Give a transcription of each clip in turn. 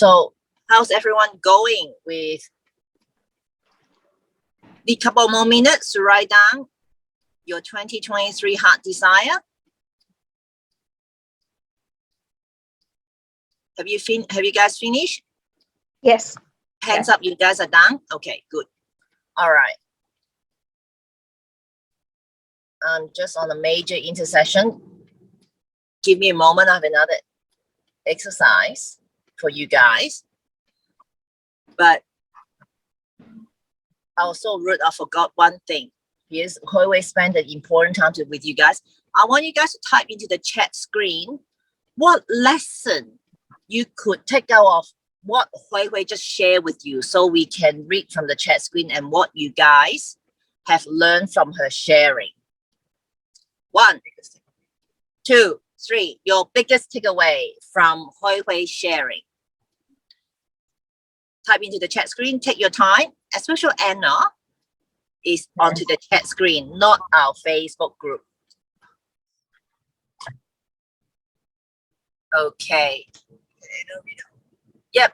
So how's everyone going with the couple more minutes to write down your 2023 heart desire? Have you guys finished? Yes. Hands up, you guys are done? Okay, good. All right. I'm just on a major intersection. Give me a moment. I have another exercise for you guys. But also, Ruth, I forgot one thing. Here's always spend the important time with you guys. I want you guys to type into the chat screen what lesson you could take out of what Hui Hui just shared with you, so we can read from the chat screen and what you guys have learned from her sharing. 1, 2, 3. Your biggest takeaway from Hui Hui sharing. Type into the chat screen. Take your time. Especially Anna is onto the chat screen, not our Facebook group. Okay. Yep.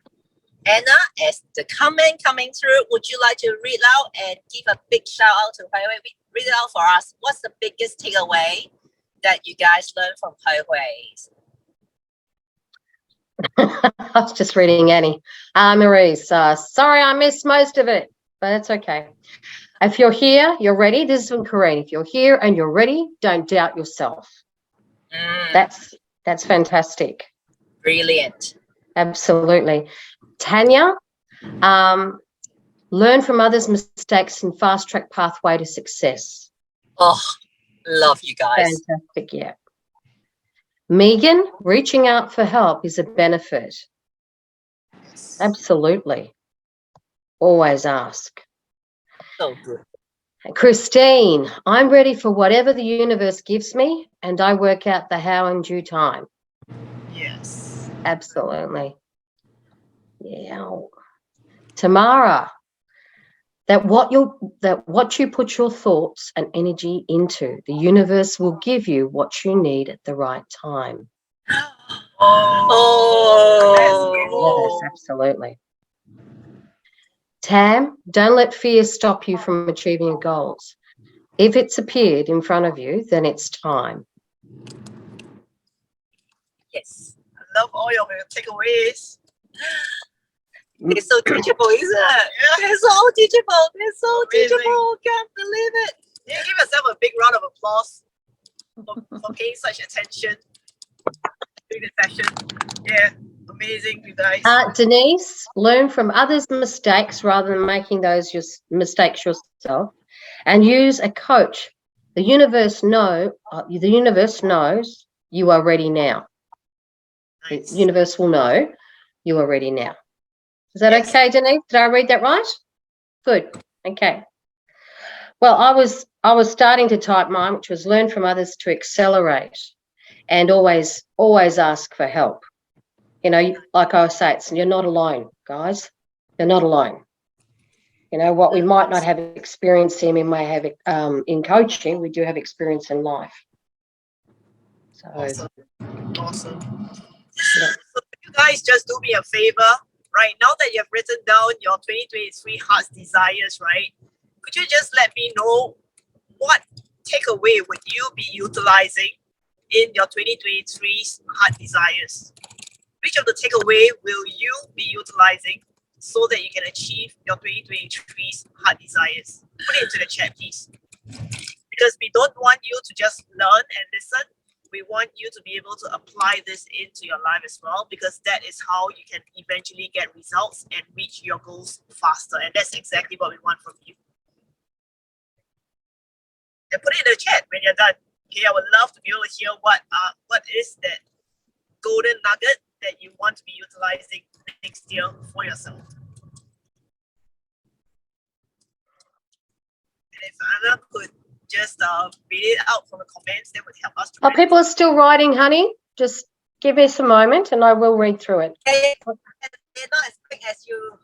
Anna, as the comment coming through, would you like to read out and give a big shout out to Hui Hui? Read it out for us. What's the biggest takeaway that you guys learned from Hui Hui? I was just reading Annie. Marie's, sorry I missed most of it, but it's okay. If you're here, you're ready. This is from Corinne. If you're here and you're ready, don't doubt yourself. That's fantastic. Brilliant. Absolutely. Tanya, learn from others' mistakes and fast track pathway to success. Oh, love you guys. Fantastic, yeah. Megan, reaching out for help is a benefit. Yes. Absolutely. Always ask. So good. Christine, I'm ready for whatever the universe gives me, and I work out the how in due time. Yes. Absolutely. Yeah. Tamara, that what you put your thoughts and energy into, the universe will give you what you need at the right time. Oh, yes, absolutely. Tam, don't let fear stop you from achieving your goals. If it's appeared in front of you, then it's time. Yes, I love all your takeaways. They're so teachable, isn't it? Yeah. They're so teachable. They're so teachable. Can't believe it. Yeah, give yourself a big round of applause for paying such attention during the session. Yeah, amazing, you guys. Denise, learn from others' mistakes rather than making those mistakes yourself, and use a coach. The universe knows you are ready now. Nice. The universe will know you are ready now. Is that okay, Denise? Did I read that right? Good. Okay. Well, I was starting to type mine, which was learn from others to accelerate, and always ask for help. You know, like I say, you're not alone, guys. You're not alone. You know, what we might not have experience in, we may have in coaching, we do have experience in life. So awesome. Yeah. So you guys just do me a favor, right? Now that you've written down your 2023 heart's desires, right? Could you just let me know what takeaway would you be utilizing in your 2023 heart desires? Which of the takeaway will you be utilizing so that you can achieve your 2023 heart desires? Put it into the chat, please. Because we don't want you to just learn and listen. We want you to be able to apply this into your life as well, because that is how you can eventually get results and reach your goals faster. And that's exactly what we want from you. And put it in the chat when you're done. Okay, I would love to be able to hear what is that golden nugget that you want to be utilizing next year for yourself. And if Anna could just read it out from the comments, that would help us. People are still writing, honey. Just give us a moment and I will read through it. They're not as quick as you.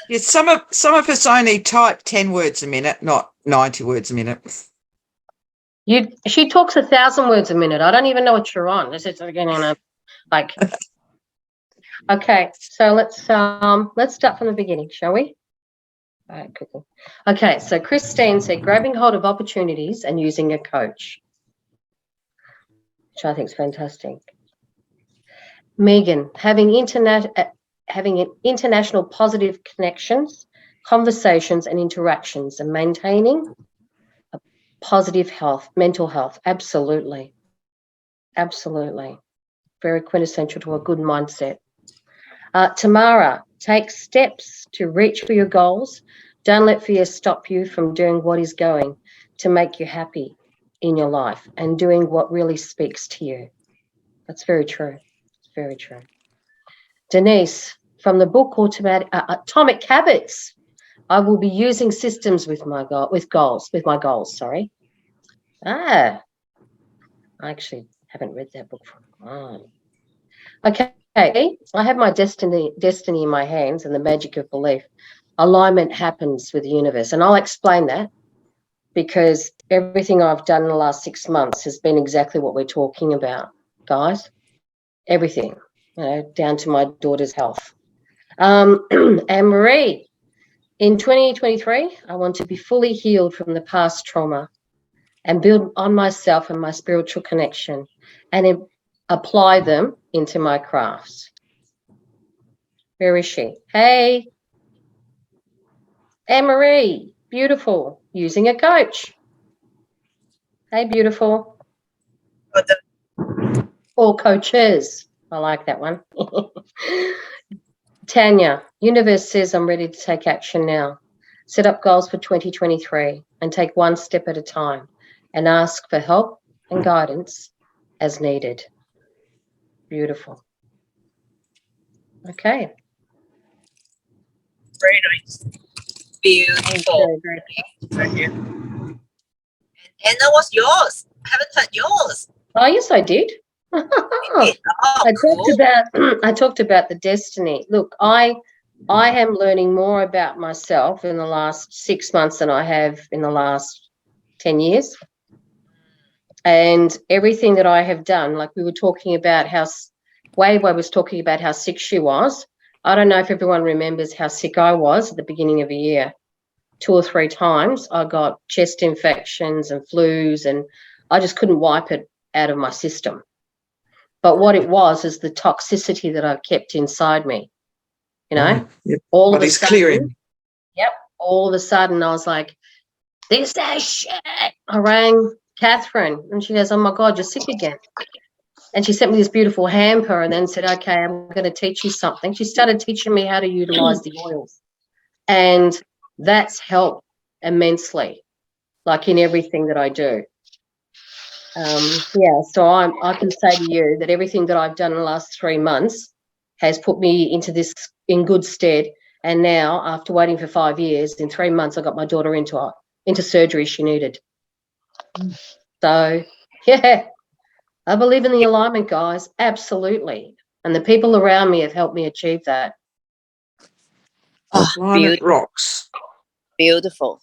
Yeah, some of us only type 10 words a minute, not 90 words a minute. She talks 1,000 words a minute. I don't even know what you're on. This is again on a like. Okay, so let's start from the beginning, shall we? All right, cool. Okay, so Christine said grabbing hold of opportunities and using a coach, which I think is fantastic. Megan, having international positive connections, conversations and interactions and maintaining a positive health, mental health. Absolutely. Absolutely. Very quintessential to a good mindset. Tamara, take steps to reach for your goals. Don't let fear stop you from doing what is going to make you happy in your life and doing what really speaks to you. That's very true. It's very true. Denise, from the book Atomic Habits, I will be using systems with my goals. Sorry. I actually haven't read that book for a while. Okay, I have my destiny in my hands and the magic of belief. Alignment happens with the universe, and I'll explain that because everything I've done in the last 6 months has been exactly what we're talking about, guys. Everything, down to my daughter's health. And Marie, in 2023, I want to be fully healed from the past trauma and build on myself and my spiritual connection and apply them into my crafts. Where is she? Hey, Anne-Marie, beautiful, using a coach. Hey, beautiful. Or coaches. I like that one. Tanya, universe says I'm ready to take action now. Set up goals for 2023 and take one step at a time and ask for help and guidance as needed. Beautiful. Okay. Very nice. Beautiful. Thank you. And that was yours. I haven't heard yours. Oh, yes, I did. I talked about the destiny. Look, I am learning more about myself in the last 6 months than I have in the last 10 years. And everything that I have done, like we were talking about Wave was talking about how sick she was. I don't know if everyone remembers how sick I was at the beginning of the year. 2 or 3 times I got chest infections and flus, and I just couldn't wipe it out of my system. But what it was is the toxicity that I kept inside me. Yep. All of a sudden, clearing. Yep. All of a sudden I was like, this is shit. I rang Catherine and she goes, oh my God, you're sick again. And she sent me this beautiful hamper and then said, okay, I'm going to teach you something. She started teaching me how to utilize the oils. And that's helped immensely, like in everything that I do. So I can say to you that everything that I've done in the last 3 months has put me into this in good stead. And now, after waiting for 5 years, in 3 months, I got my daughter into surgery she needed. So, yeah, I believe in the alignment, guys. Absolutely. And the people around me have helped me achieve that. Alignment rocks. Beautiful.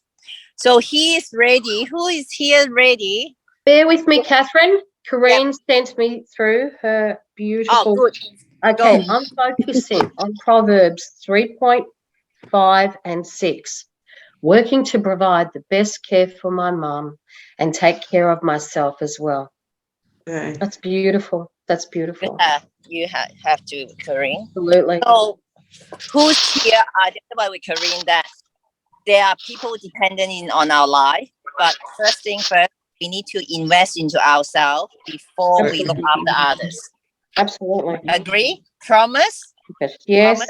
So he is ready. Who is here ready? Bear with me, Catherine. Corrine sent me through her beautiful. Oh, good. Okay, I'm focusing on Proverbs 3.5 and 6. Working to provide the best care for my mum and take care of myself as well. Okay. That's beautiful. That's beautiful. You have to, Corrine. Absolutely. So, who's here identify with Corrine that there are people dependent on our life, but first thing first, we need to invest into ourselves before we look after others. Absolutely. Agree? Promise? Yes.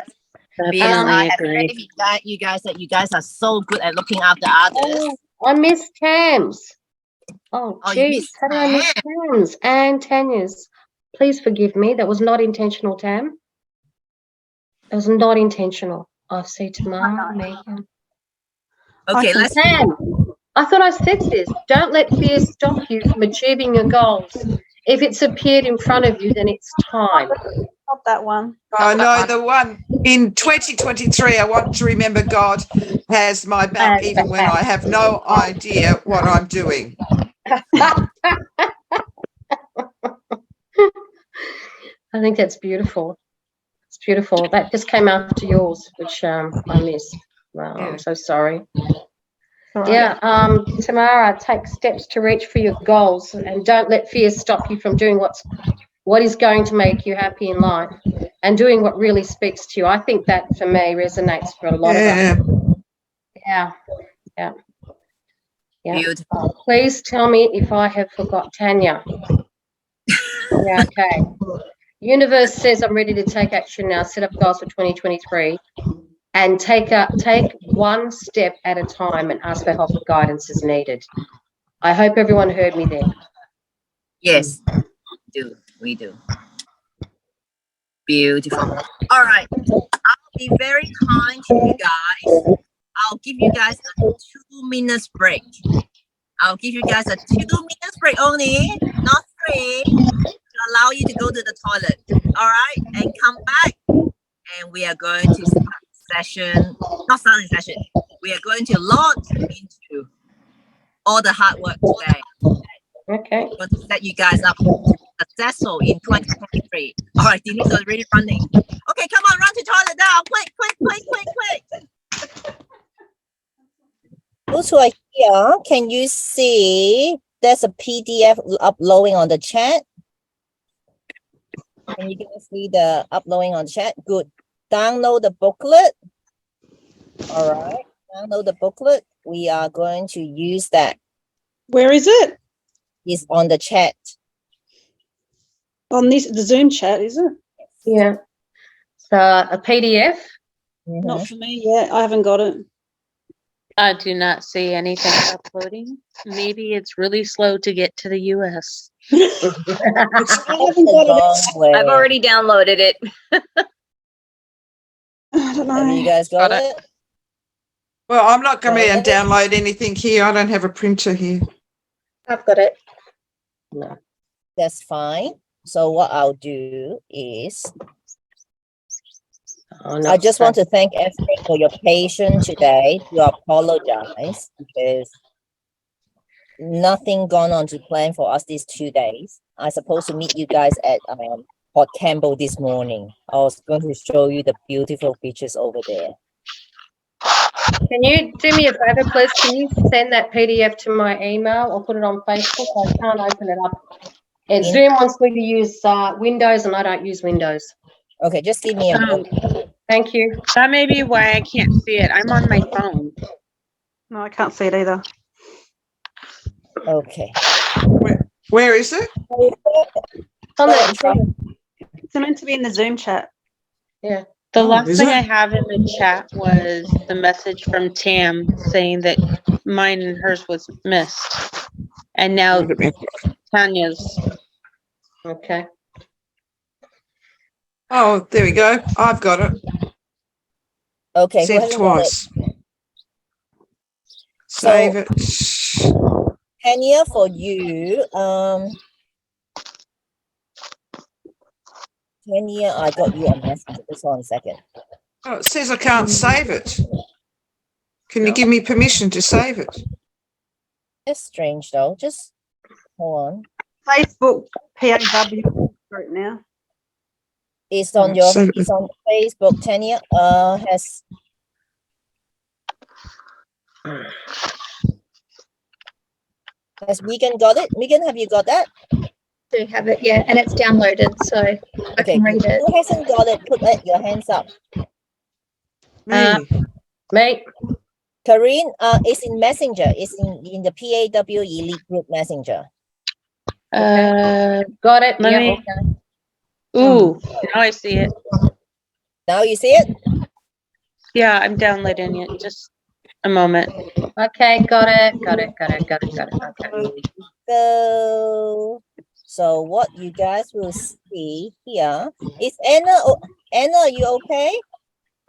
Promise? I have faith in you guys that you guys are so good at looking after others. Oh, I miss Tam's. Oh, geez. How did I miss Tam's and Tanya's? Please forgive me. That was not intentional, Tam. That was not intentional. I'll see tomorrow, Megan. Okay, let's. Tam, I thought I said this. Don't let fear stop you from achieving your goals. if it's appeared in front of you, then it's time. Not that one. Oh, no, the one in 2023, I want to remember God has my back even when I have no idea what I'm doing. I think that's beautiful. It's beautiful. That just came after yours, which I missed. Well, Yeah. I'm so sorry. Sorry. Yeah, Tamara, take steps to reach for your goals and don't let fear stop you from doing what is going to make you happy in life and doing what really speaks to you. I think that for me resonates for a lot of us. Yeah. Beautiful. Please tell me if I have forgot Tanya. Yeah, okay. Universe says I'm ready to take action now, set up goals for 2023 and take one step at a time and ask for help or guidance as needed. I hope everyone heard me there. Yes, we do. Beautiful. All right. I'll be very kind to you guys. I'll give you guys a 2 minutes break. I'll give you guys a 2 minutes break only, not 3, to allow you to go to the toilet. All right, and come back, and we are going to start the session. Not starting the session. We are going to launch into all the hard work today. Okay. I'm going to set you guys up to be successful in 2023. All right, Denise is already running. Okay, come on, run to toilet now. Quick. Those who are here, can you see there's a PDF uploading on the chat? Can you guys see the uploading on the chat? Good. Download the booklet. All right. Download the booklet. We are going to use that. Where is it? It's on the chat. On the Zoom chat, is it? Yeah. So a PDF. Not for me yet. I haven't got it. I do not see anything uploading. Maybe it's really slow to get to the US. I haven't got it. I've already downloaded it. I don't Have you know. guys got it? Well, I'm not going to download anything here. I don't have a printer here. I've got it. No. That's fine. So what I'll do is I just want to thank everyone for your patience today. To apologize because nothing gone on to plan for us these 2 days. I supposed to meet you guys at Port Campbell this morning. I was going to show you the beautiful beaches over there. Can you do me a favor, please? Can you send that PDF to my email or put it on Facebook? I can't open it up. And Zoom wants me to use Windows, and I don't use Windows. Okay, just give me a moment. Thank you. That may be why I can't see it. I'm on my phone. No, I can't see it either. Okay. Where is it? It's meant to be in the Zoom chat. Yeah. The last is thing it? I have in the chat was the message from Tam saying that mine and hers was missed. And now Tanya's. Okay. Oh, there we go. I've got it. Okay. Sent twice. Save it. Tanya, for you, Tanya, I got you a message. Just 1 second. Oh, it says I can't save it. Can you give me permission to save it? It's strange though. Just hold on. Facebook PAW group now. It's on your. It's on Facebook. Tanya has. Has Megan got it? Megan, have you got that? Do have it, yeah, and it's downloaded, so I can read it. Who hasn't got it? Put your hands up. Me. Mate. Karine, it's in Messenger. It's in the PAW Elite Group Messenger. Got it. Let me. Ooh, now I see it. Now you see it? Yeah, I'm downloading it. Just a moment. Okay, got it. Okay. So what you guys will see here is Anna. Anna, are you okay?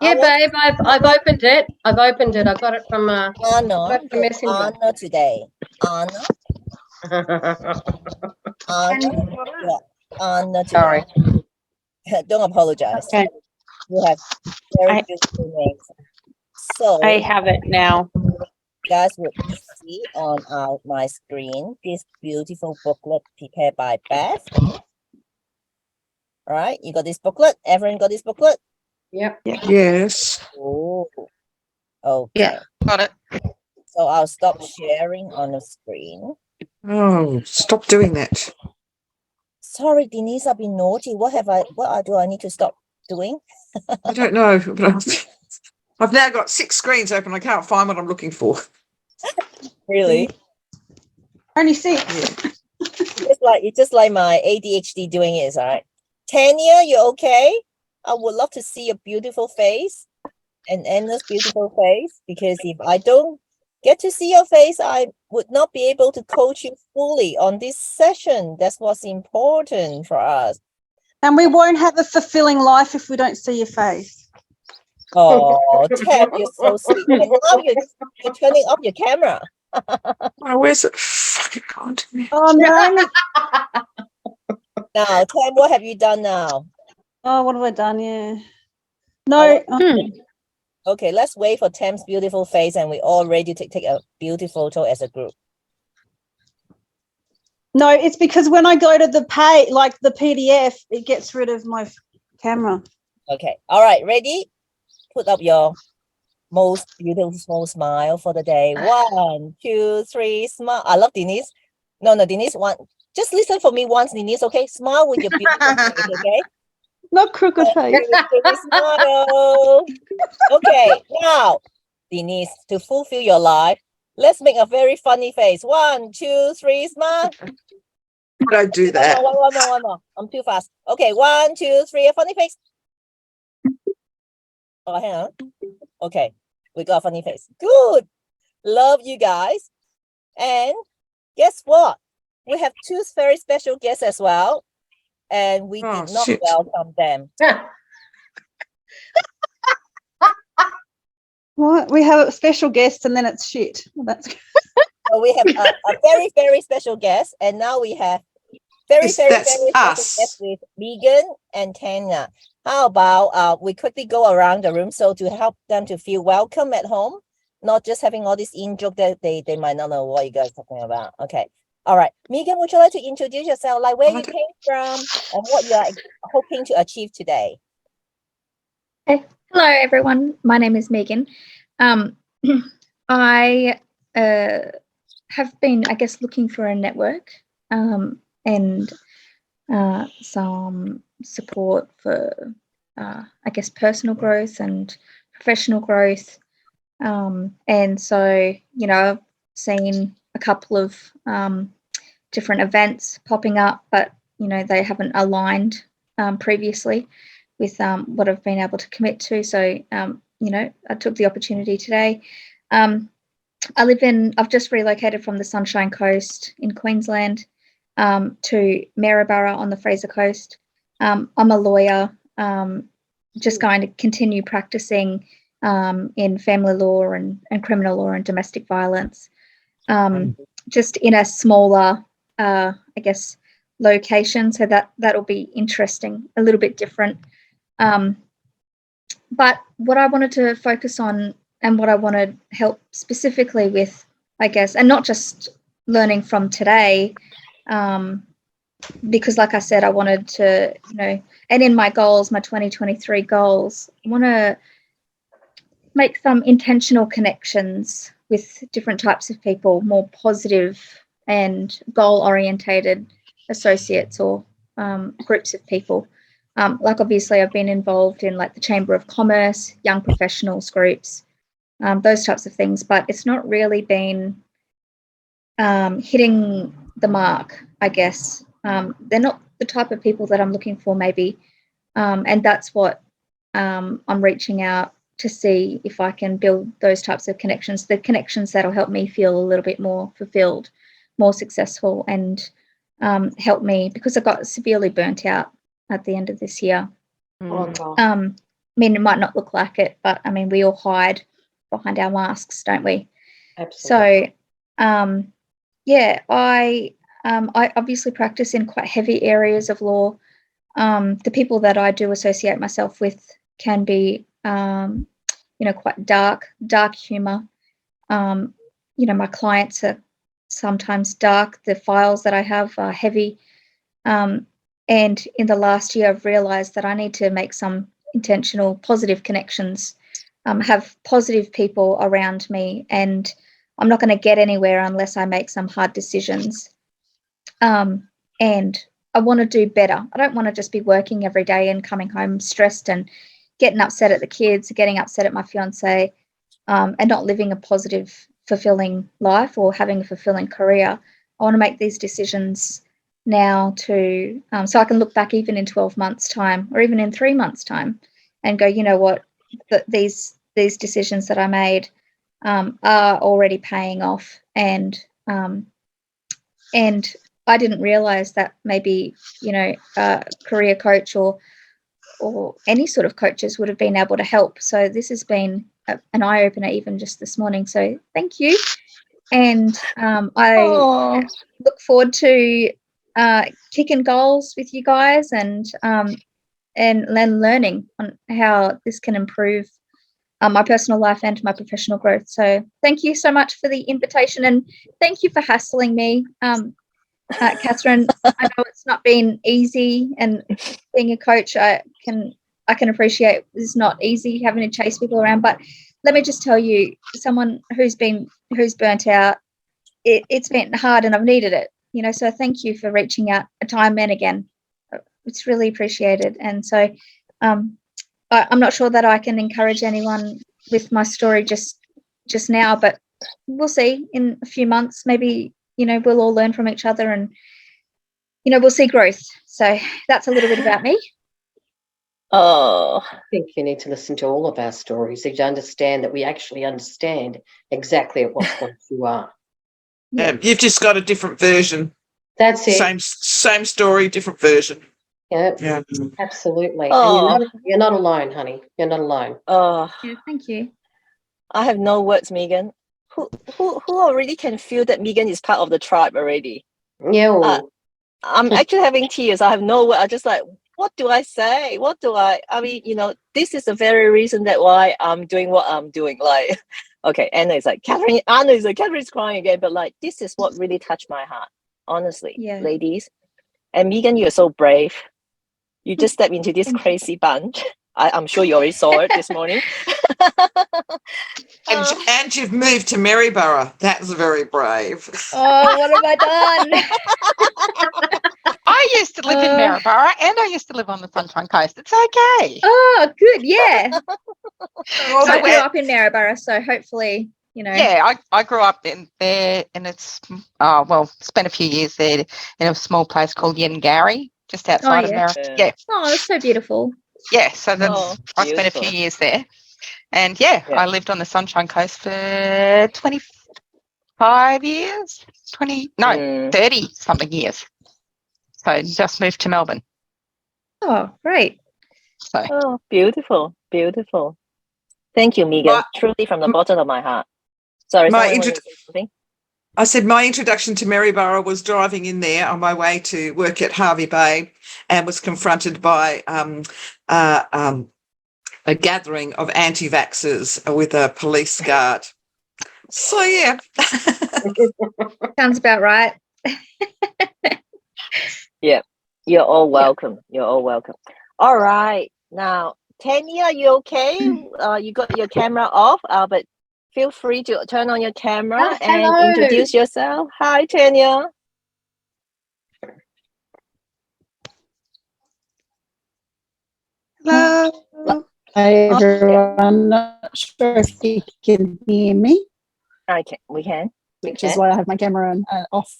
Yeah, babe, I've opened it. I got it from Anna Messenger. Anna today. Anna. Anna, yeah, Anna today. Sorry. Don't apologize. Okay. You have very I- beautiful names. So I have it now. you guys would see on my screen this beautiful booklet prepared by Beth. All right, you got this booklet? Everyone got this booklet? Yep. Yes. Oh, okay. Yeah, got it. So I'll stop sharing on the screen. Oh, stop doing that. Sorry, Denise, I've been naughty. What do I need to stop doing? I don't know, but I've now got 6 screens open. I can't find what I'm looking for. Really? Only 6. Yeah. It's just like my ADHD doing it, all right. Tanya, you okay? I would love to see your beautiful face and Anna's beautiful face, because if I don't get to see your face, I would not be able to coach you fully on this session. That's what's important for us. And we won't have a fulfilling life if we don't see your face. Oh, Tab, you're so sweet. And now you're turning off your camera. Oh, where's it? Fucking can't. Oh, no. Now, Tam, what have you done now? Oh, what have I done? Yeah. No. Okay, let's wait for Tam's beautiful face and we're all ready to take a beautiful photo as a group. No, it's because when I go to the the PDF, it gets rid of my camera. Okay, all right, ready? Put up your most beautiful smile for the day. 1, 2, 3, smile. I love Denise. No, Denise, just listen for me once, Denise, okay? Smile with your beautiful face, okay? Not crooked face. Smile. Okay, now, Denise, to fulfill your life, let's make a very funny face. 1, 2, 3, smile. Don't do that. One more. I'm too fast. Okay, 1, 2, 3, a funny face. Oh, hang on. Okay, we got a funny face. Good. Love you guys. And guess what? We have 2 very special guests as well. And we did not welcome them. What? We have a special guest and then it's shit. Well, that's So we have a very, very special guest. And now we have very special guest with Megan and Tanya. How about we quickly go around the room so to help them to feel welcome at home, not just having all this in joke that they might not know what you guys are talking about. Okay. All right. Megan, would you like to introduce yourself, like where you came from and what you are hoping to achieve today? Hey. Hello, everyone. My name is Megan. I have been, I guess, looking for a network and some support for, I guess, personal growth and professional growth. And so, I've seen a couple of different events popping up, but, they haven't aligned previously with what I've been able to commit to. So, I took the opportunity today. I've just relocated from the Sunshine Coast in Queensland to Maryborough on the Fraser Coast. I'm a lawyer, just going to continue practicing in family law and criminal law and domestic violence, just in a smaller, I guess, location. So that'll be interesting, a little bit different. But what I wanted to focus on and what I want to help specifically with, I guess, and not just learning from today, because like I said, I wanted to, and in my goals, my 2023 goals, I want to make some intentional connections with different types of people, more positive and goal-orientated associates or groups of people. Like obviously I've been involved in like the Chamber of Commerce, young professionals groups, those types of things, but it's not really been hitting the mark, I guess. They're not the type of people that I'm looking for maybe. And that's what I'm reaching out to see if I can build those types of connections, the connections that'll help me feel a little bit more fulfilled, more successful, and help me, because I got severely burnt out at the end of this year. I mean, it might not look like it, but I mean, we all hide behind our masks, don't we? Absolutely. So, yeah, I I obviously practice in quite heavy areas of law. The people that I do associate myself with can be, quite dark humor. My clients are sometimes dark. The files that I have are heavy. And in the last year, I've realized that I need to make some intentional positive connections, have positive people around me, and I'm not going to get anywhere unless I make some hard decisions. And I want to do better. I don't want to just be working every day and coming home stressed and getting upset at the kids, getting upset at my fiance, and not living a positive, fulfilling life or having a fulfilling career. I want to make these decisions now to so I can look back even in 12 months' time or even in 3 months' time and go, you know what, these decisions that I made are already paying off, and I didn't realize that maybe a career coach or any sort of coaches would have been able to help. So this has been an eye opener even just this morning. So thank you, and I look forward to kicking goals with you guys and learning on how this can improve my personal life and my professional growth. So thank you so much for the invitation, and thank you for hassling me, Catherine. I know it's not been easy, and being a coach, I can appreciate it's not easy having to chase people around. But let me just tell you, someone who's burnt out, it's been hard, and I've needed it. So thank you for reaching out time and again. It's really appreciated. And so I'm not sure that I can encourage anyone with my story just now, but we'll see in a few months. Maybe, we'll all learn from each other and, we'll see growth. So that's a little bit about me. I think you need to listen to all of our stories so you understand that we actually understand exactly at what point you are. You've just got a different version. That's it. Same story, different version. Yeah, absolutely. And you're not alone, honey. You're not alone. Yeah, thank you. I have no words, Megan. Who already can feel that Megan is part of the tribe already? Yeah. I'm actually having tears. I have no word. I just like, what do I say? I mean, this is the very reason that why I'm doing what I'm doing. Like, okay, Anna is like, Catherine's crying again, but like, this is what really touched my heart, honestly, ladies. And Megan, you're so brave. You just stepped into this crazy bunch. I'm sure you already saw it this morning. And you've moved to Maryborough. That's very brave. Oh, what have I done? I used to live in Maryborough, and I used to live on the Sunshine Coast. It's okay. Oh, good, yeah. I grew up in Maryborough, so hopefully, Yeah, I grew up in there, and it's spent a few years there in a small place called Yengari, just outside of Maryborough. Yeah. Oh, that's so beautiful. Yeah, so I spent a few years there, and I lived on the Sunshine Coast for 25 years, 30 something years. So just moved to Melbourne. Oh, great. So beautiful. Thank you, Megan. Truly from the bottom of my heart. Sorry, something? I said my introduction to Maryborough was driving in there on my way to work at Hervey Bay, and was confronted by a gathering of anti-vaxxers with a police guard. So, yeah. Sounds about right. Yeah, you're all welcome. All right. Now, Tanya, are you okay? You got your camera off, but feel free to turn on your camera and introduce yourself. Hi, Tanya. Hello. Hi, everyone. Not sure if you can hear me. We can. Which is why I have my camera off.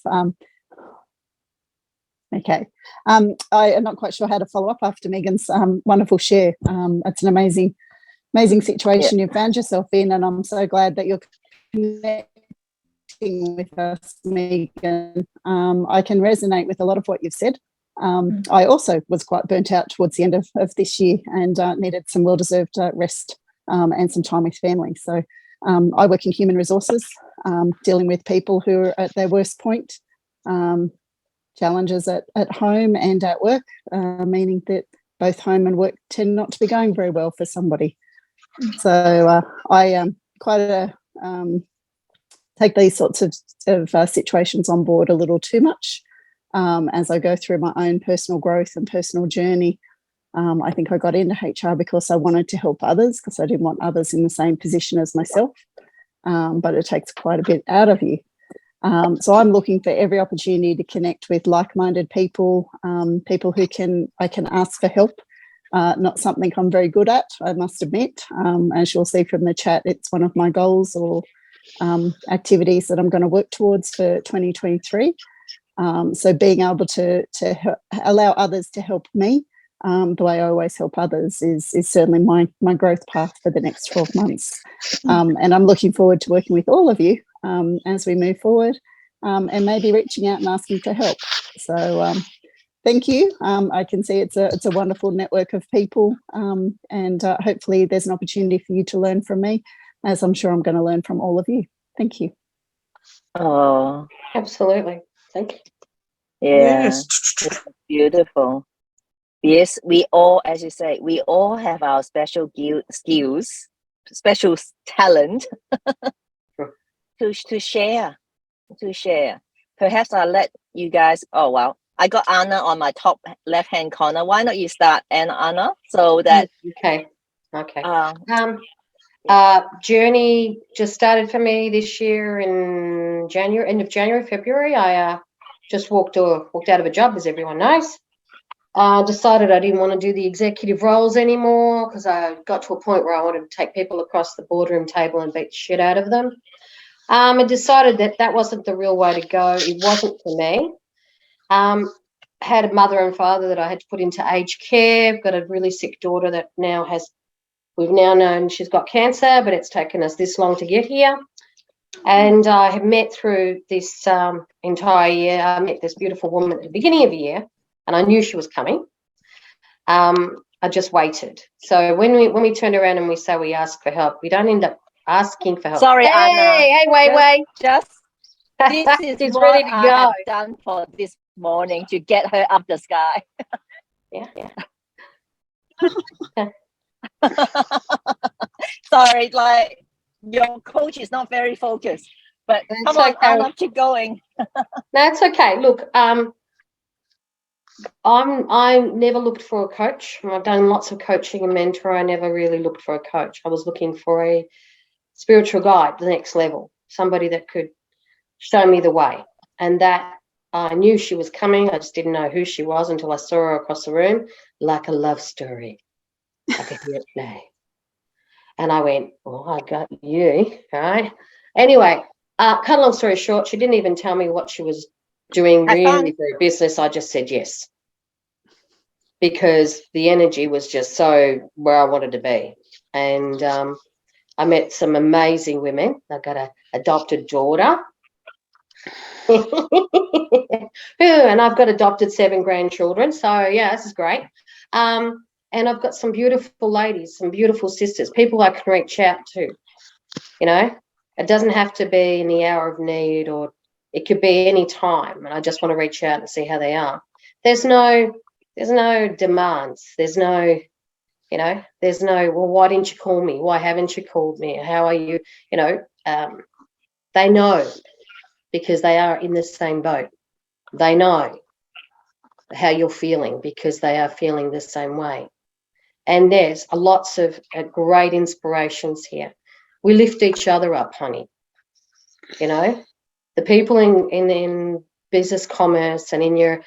Okay. I am not quite sure how to follow up after Megan's wonderful share. It's an amazing situation you've found yourself in, and I'm so glad that you're connecting with us, Megan. I can resonate with a lot of what you've said. I also was quite burnt out towards the end of this year, and needed some well-deserved rest and some time with family. So I work in human resources, dealing with people who are at their worst point. challenges at home and at work, meaning that both home and work tend not to be going very well for somebody. So I take these sorts of situations on board a little too much as I go through my own personal growth and personal journey. I think I got into HR because I wanted to help others, because I didn't want others in the same position as myself, but it takes quite a bit out of you. So I'm looking for every opportunity to connect with like-minded people, people who I can ask for help. Not something I'm very good at, I must admit. As you'll see from the chat, it's one of my goals or activities that I'm going to work towards for 2023. So being able to allow others to help me the way I always help others is certainly my growth path for the next 12 months. And I'm looking forward to working with all of you as we move forward, and maybe reaching out and asking for help. So thank you. I can see it's a wonderful network of people, and hopefully there's an opportunity for you to learn from me, as I'm sure I'm going to learn from all of you. Thank you. Oh, Absolutely. Thank you. yeah, Yes. it's beautiful. Yes, we all, as you say, we all have our special skills, special talent to share. Perhaps I'll let you guys. Oh wow, I got Anna on my top left-hand corner. Why not you start, Anna, so that Okay. Journey just started for me this year in January, end of January, February. I just walked out of a job, as everyone knows. Decided I didn't want to do the executive roles anymore, because I got to a point where I wanted to take people across the boardroom table and beat the shit out of them. I decided that wasn't the real way to go. It wasn't for me. Had a mother and father that I had to put into aged care. I've got a really sick daughter that we've now known she's got cancer, but it's taken us this long to get here. And I have met through this entire year, I met this beautiful woman at the beginning of the year, and I knew she was coming. I just waited. So when we turned around and we ask for help, we don't end up asking for help. Sorry, Anna. Hey, wait. Just this is She's what ready to I go. have done for this morning to get her up the sky. Yeah. Sorry, like your coach is not very focused, but That's come on, okay. Anna, keep going. That's okay. Look, I never looked for a coach. I've done lots of coaching and mentor. I never really looked for a coach. I was looking for a spiritual guide, the next level, somebody that could show me the way. And that I knew she was coming. I just didn't know who she was until I saw her across the room, like a love story. I could hear it play. And I went, oh, I got you, right? Anyway, cut a long story short, she didn't even tell me what she was doing really for a business. I just said yes, because the energy was just so where I wanted to be. And I met some amazing women. I've got an adopted daughter. And I've got adopted 7 grandchildren. So, yeah, this is great. And I've got some beautiful ladies, some beautiful sisters, people I can reach out to. You know, it doesn't have to be in the hour of need, or it could be any time. And I just want to reach out and see how they are. There's no demands. There's no, well, why didn't you call me? Why haven't you called me? How are you? They know, because they are in the same boat. They know how you're feeling, because they are feeling the same way. And there's lots of great inspirations here. We lift each other up, honey. The people in business commerce and in your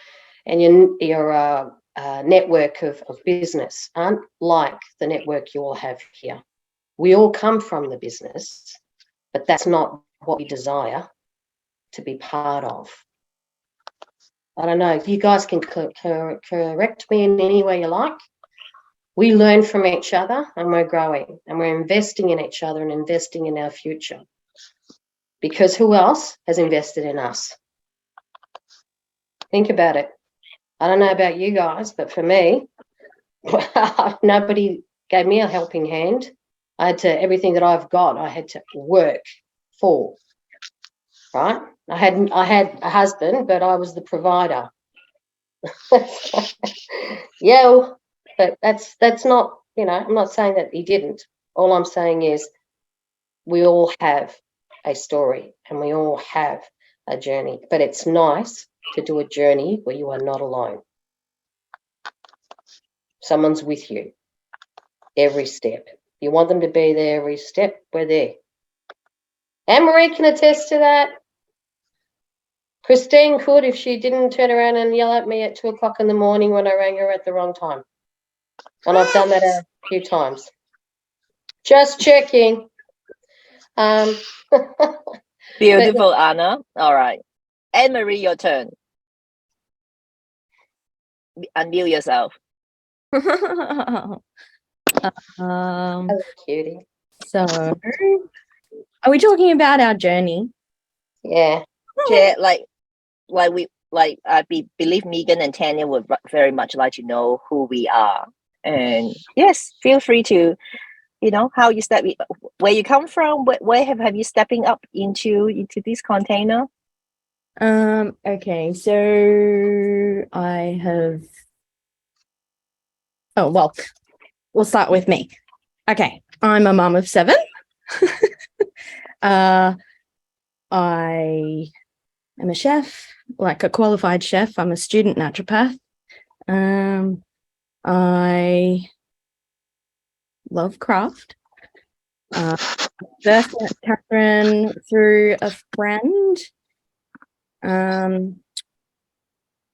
network of business aren't like the network you all have here. We all come from the business, but that's not what we desire to be part of. I don't know. You guys can correct me in any way you like. We learn from each other, and we're growing, and we're investing in each other and investing in our future. Because who else has invested in us? Think about it. I don't know about you guys, but for me, nobody gave me a helping hand. Everything that I've got, I had to work for, right? I had a husband, but I was the provider. Yeah, but that's not, I'm not saying that he didn't. All I'm saying is we all have a story and we all have a journey, but it's nice to do a journey where you are not alone. Someone's with you every step. You want them to be there every step, we're there. Anne-Marie can attest to that. Christine could if she didn't turn around and yell at me at 2:00 in the morning when I rang her at the wrong time. And I've done that a few times. Just checking. Beautiful, Anna. All right. Anne-Marie, your turn. Unmute yourself. Cutie. So, are we talking about our journey? Yeah. Share, believe Megan and Tanya would very much like to know who we are. And yes, feel free to, how you step, where you come from, where have you stepping up into this container? Okay, so I have. Oh, well, we'll start with me. Okay, I'm a mum of 7. I am a chef, like a qualified chef. I'm a student naturopath. I love craft. First met Catherine through a friend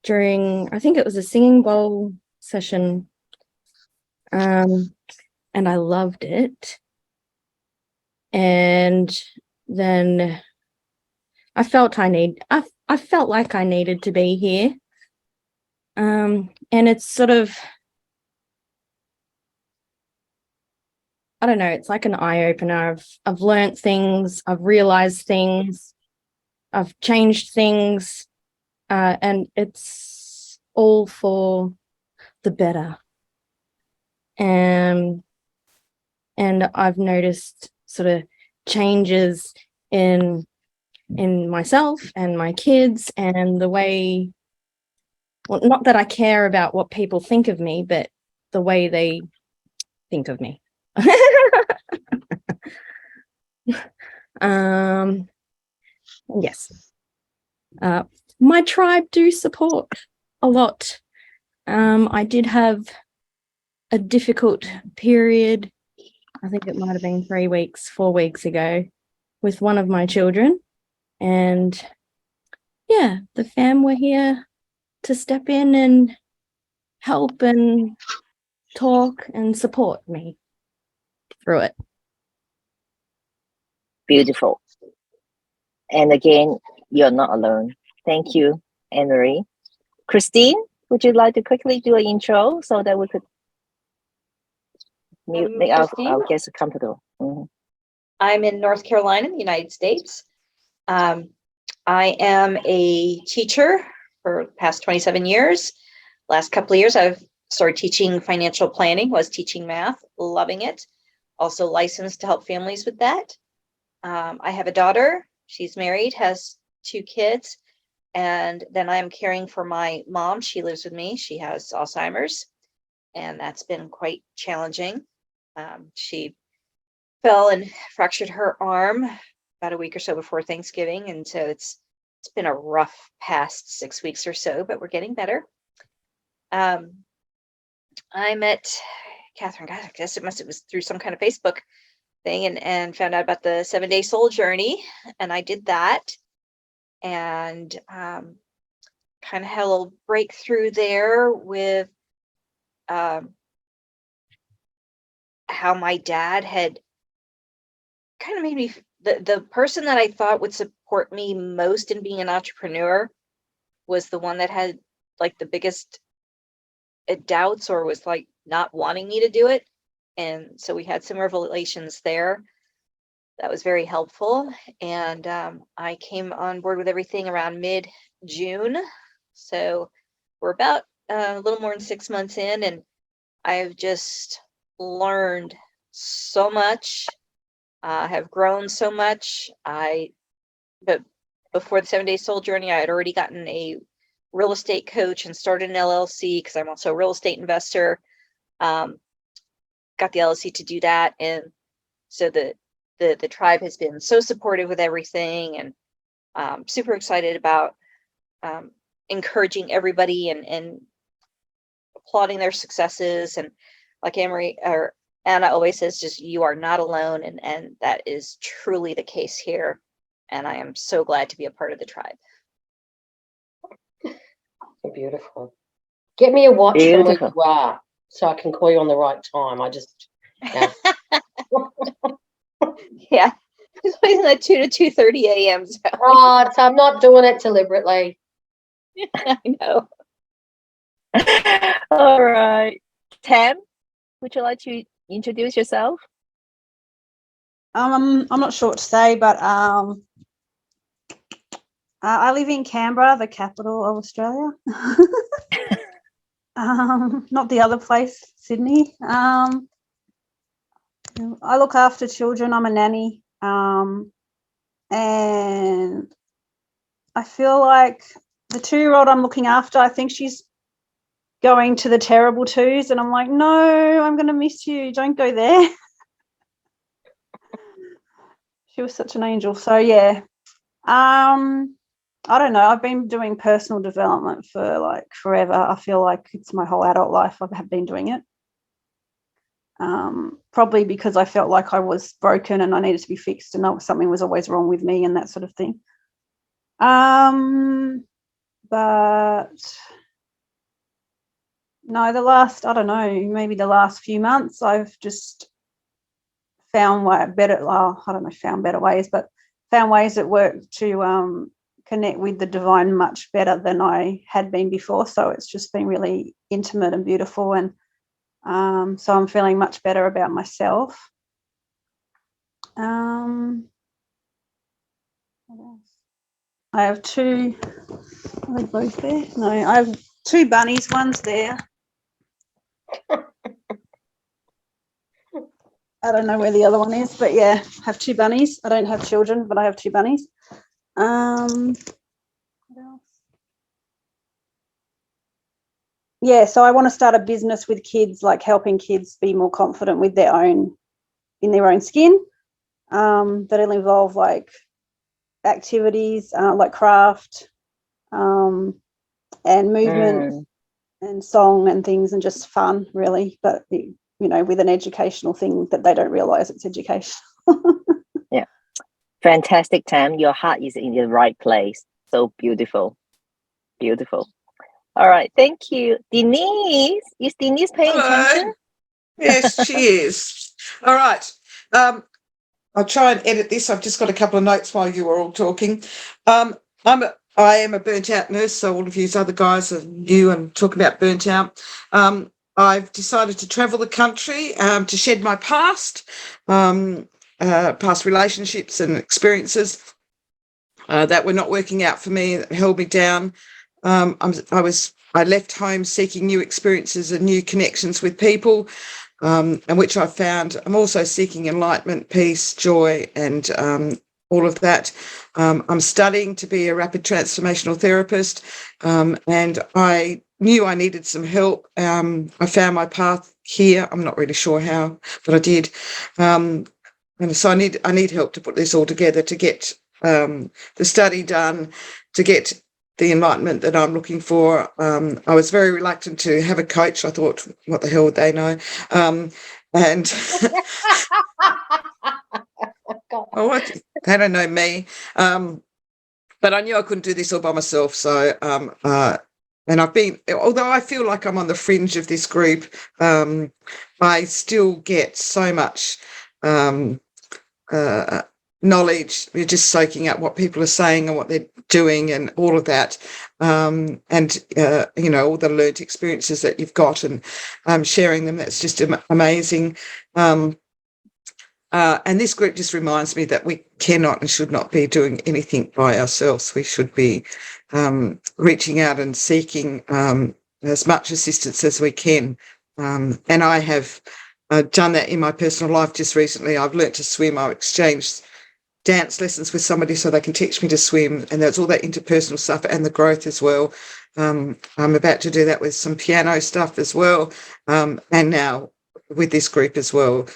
during, I think it was a singing bowl session, and I loved it. And then I felt I felt like I needed to be here. And it's sort of, I don't know, it's like an eye-opener. I've learned things, I've realized things, I've changed things, and it's all for the better. And I've noticed sort of changes in myself and my kids and the way, well, not that I care about what people think of me, but the way they think of me. Yes. My tribe do support a lot. I did have a difficult period, I think it might have been 4 weeks ago, with one of my children. And yeah, the fam were here to step in and help and talk and support me through it. Beautiful. And again, you're not alone. Thank you, Anne-Marie. Christine, would you like to quickly do an intro so that we could make our guests comfortable? Mm-hmm. I'm in North Carolina, in the United States. I am a teacher for the past 27 years. Last couple of years, I've started teaching financial planning, was teaching math, loving it. Also licensed to help families with that. I have a daughter. She's married, has 2 kids. And then I'm caring for my mom. She lives with me. She has Alzheimer's. And that's been quite challenging. She fell and fractured her arm about a week or so before Thanksgiving. And so it's been a rough past 6 weeks or so, but we're getting better. I met Catherine, God, I guess it was through some kind of Facebook thing, and found out about the 7-day soul journey. And I did that and kind of had a little breakthrough there with how my dad had kind of made me, the person that I thought would support me most in being an entrepreneur was the one that had like the biggest doubts or was like not wanting me to do it. And so we had some revelations there. That was very helpful. And I came on board with everything around mid-June. So we're about a little more than 6 months in, and I've just learned so much. Have grown so much. But before the 7-day soul journey, I had already gotten a real estate coach and started an LLC because I'm also a real estate investor. Got the LLC to do that. And so the tribe has been so supportive with everything, and super excited about encouraging everybody and applauding their successes. And like Anna always says, just you are not alone. And that is truly the case here. And I am so glad to be a part of the tribe. Beautiful. Get me a watch from where you are so I can call you on the right time. Yeah. Yeah. It's always at 2 to 2:30 a.m. So. Oh, so I'm not doing it deliberately. I know. All right. Tam, would you like to introduce yourself? I'm not sure what to say, but I live in Canberra, the capital of Australia. Not the other place, Sydney. I look after children. I'm a nanny. And I feel like the 2-year-old I'm looking after, I think she's going to the terrible twos, and I'm like, no, I'm going to miss you. Don't go there. She was such an angel. So, yeah. I don't know. I've been doing personal development for like forever. I feel like it's my whole adult life I have been doing it. Probably because I felt like I was broken and I needed to be fixed, and something was always wrong with me and that sort of thing. But no, maybe the last few months I've just found better ways, but found ways that work to connect with the divine much better than I had been before. So it's just been really intimate and beautiful, and so I'm feeling much better about myself. What else? I have two. Are they both there? No, I have 2 bunnies. One's there. I don't know where the other one is, but yeah, I have 2 bunnies. I don't have children, but I have 2 bunnies. What else? Yeah, so I want to start a business with kids, like helping kids be more confident with their own skin. That'll involve like activities like craft and movement and song and things, and just fun, really, but with an educational thing that they don't realize it's education. Yeah, fantastic, Tam. Your heart is in the right place. So beautiful. All right, thank you. Denise, is Denise paying attention? Yes, she is. All right. I'll try and edit this. I've just got a couple of notes while you were all talking. I am a burnt out nurse, so all of you other guys are new and talk about burnt out. I've decided to travel the country to shed my past relationships and experiences that were not working out for me, that held me down. I left home seeking new experiences and new connections with people, and which I found. I'm also seeking enlightenment, peace, joy, and all of that. I'm studying to be a rapid transformational therapist, and I knew I needed some help. I found my path here. I'm not really sure how, but I did. And so I need help to put this all together, to get the study done, to get the enlightenment that I'm looking for. I was very reluctant to have a coach. I thought, what the hell would they know? And they don't know me. But I knew I couldn't do this all by myself. So, and although I feel like I'm on the fringe of this group, I still get so much knowledge. You're just soaking up what people are saying and what they're doing and all of that, and all the learnt experiences that you've got, and sharing them. That's just amazing. And this group just reminds me that we cannot and should not be doing anything by ourselves. We should be reaching out and seeking as much assistance as we can. And I have done that in my personal life just recently. I've learnt to swim. I've exchanged dance lessons with somebody so they can teach me to swim, and there's all that interpersonal stuff and the growth as well. I'm about to do that with some piano stuff as well, and now with this group as well.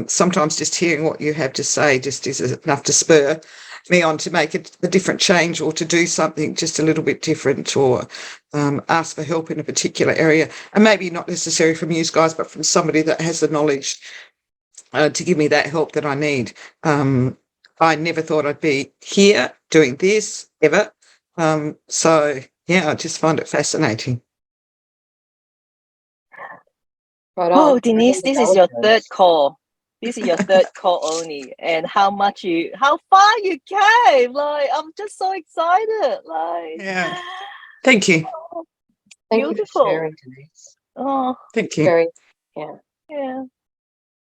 Sometimes just hearing what you have to say just is enough to spur me on to make a different change, or to do something just a little bit different, or ask for help in a particular area, and maybe not necessarily from you guys, but from somebody that has the knowledge to give me that help that I need. I never thought I'd be here doing this ever. So, yeah, I just find it fascinating. Right Oh, on. Denise, this is your third call. This is your third call only, and how far you came. Like, I'm just so excited. Like, yeah. Thank you. Thank beautiful. you for sharing, Denise. Oh, thank you. Very,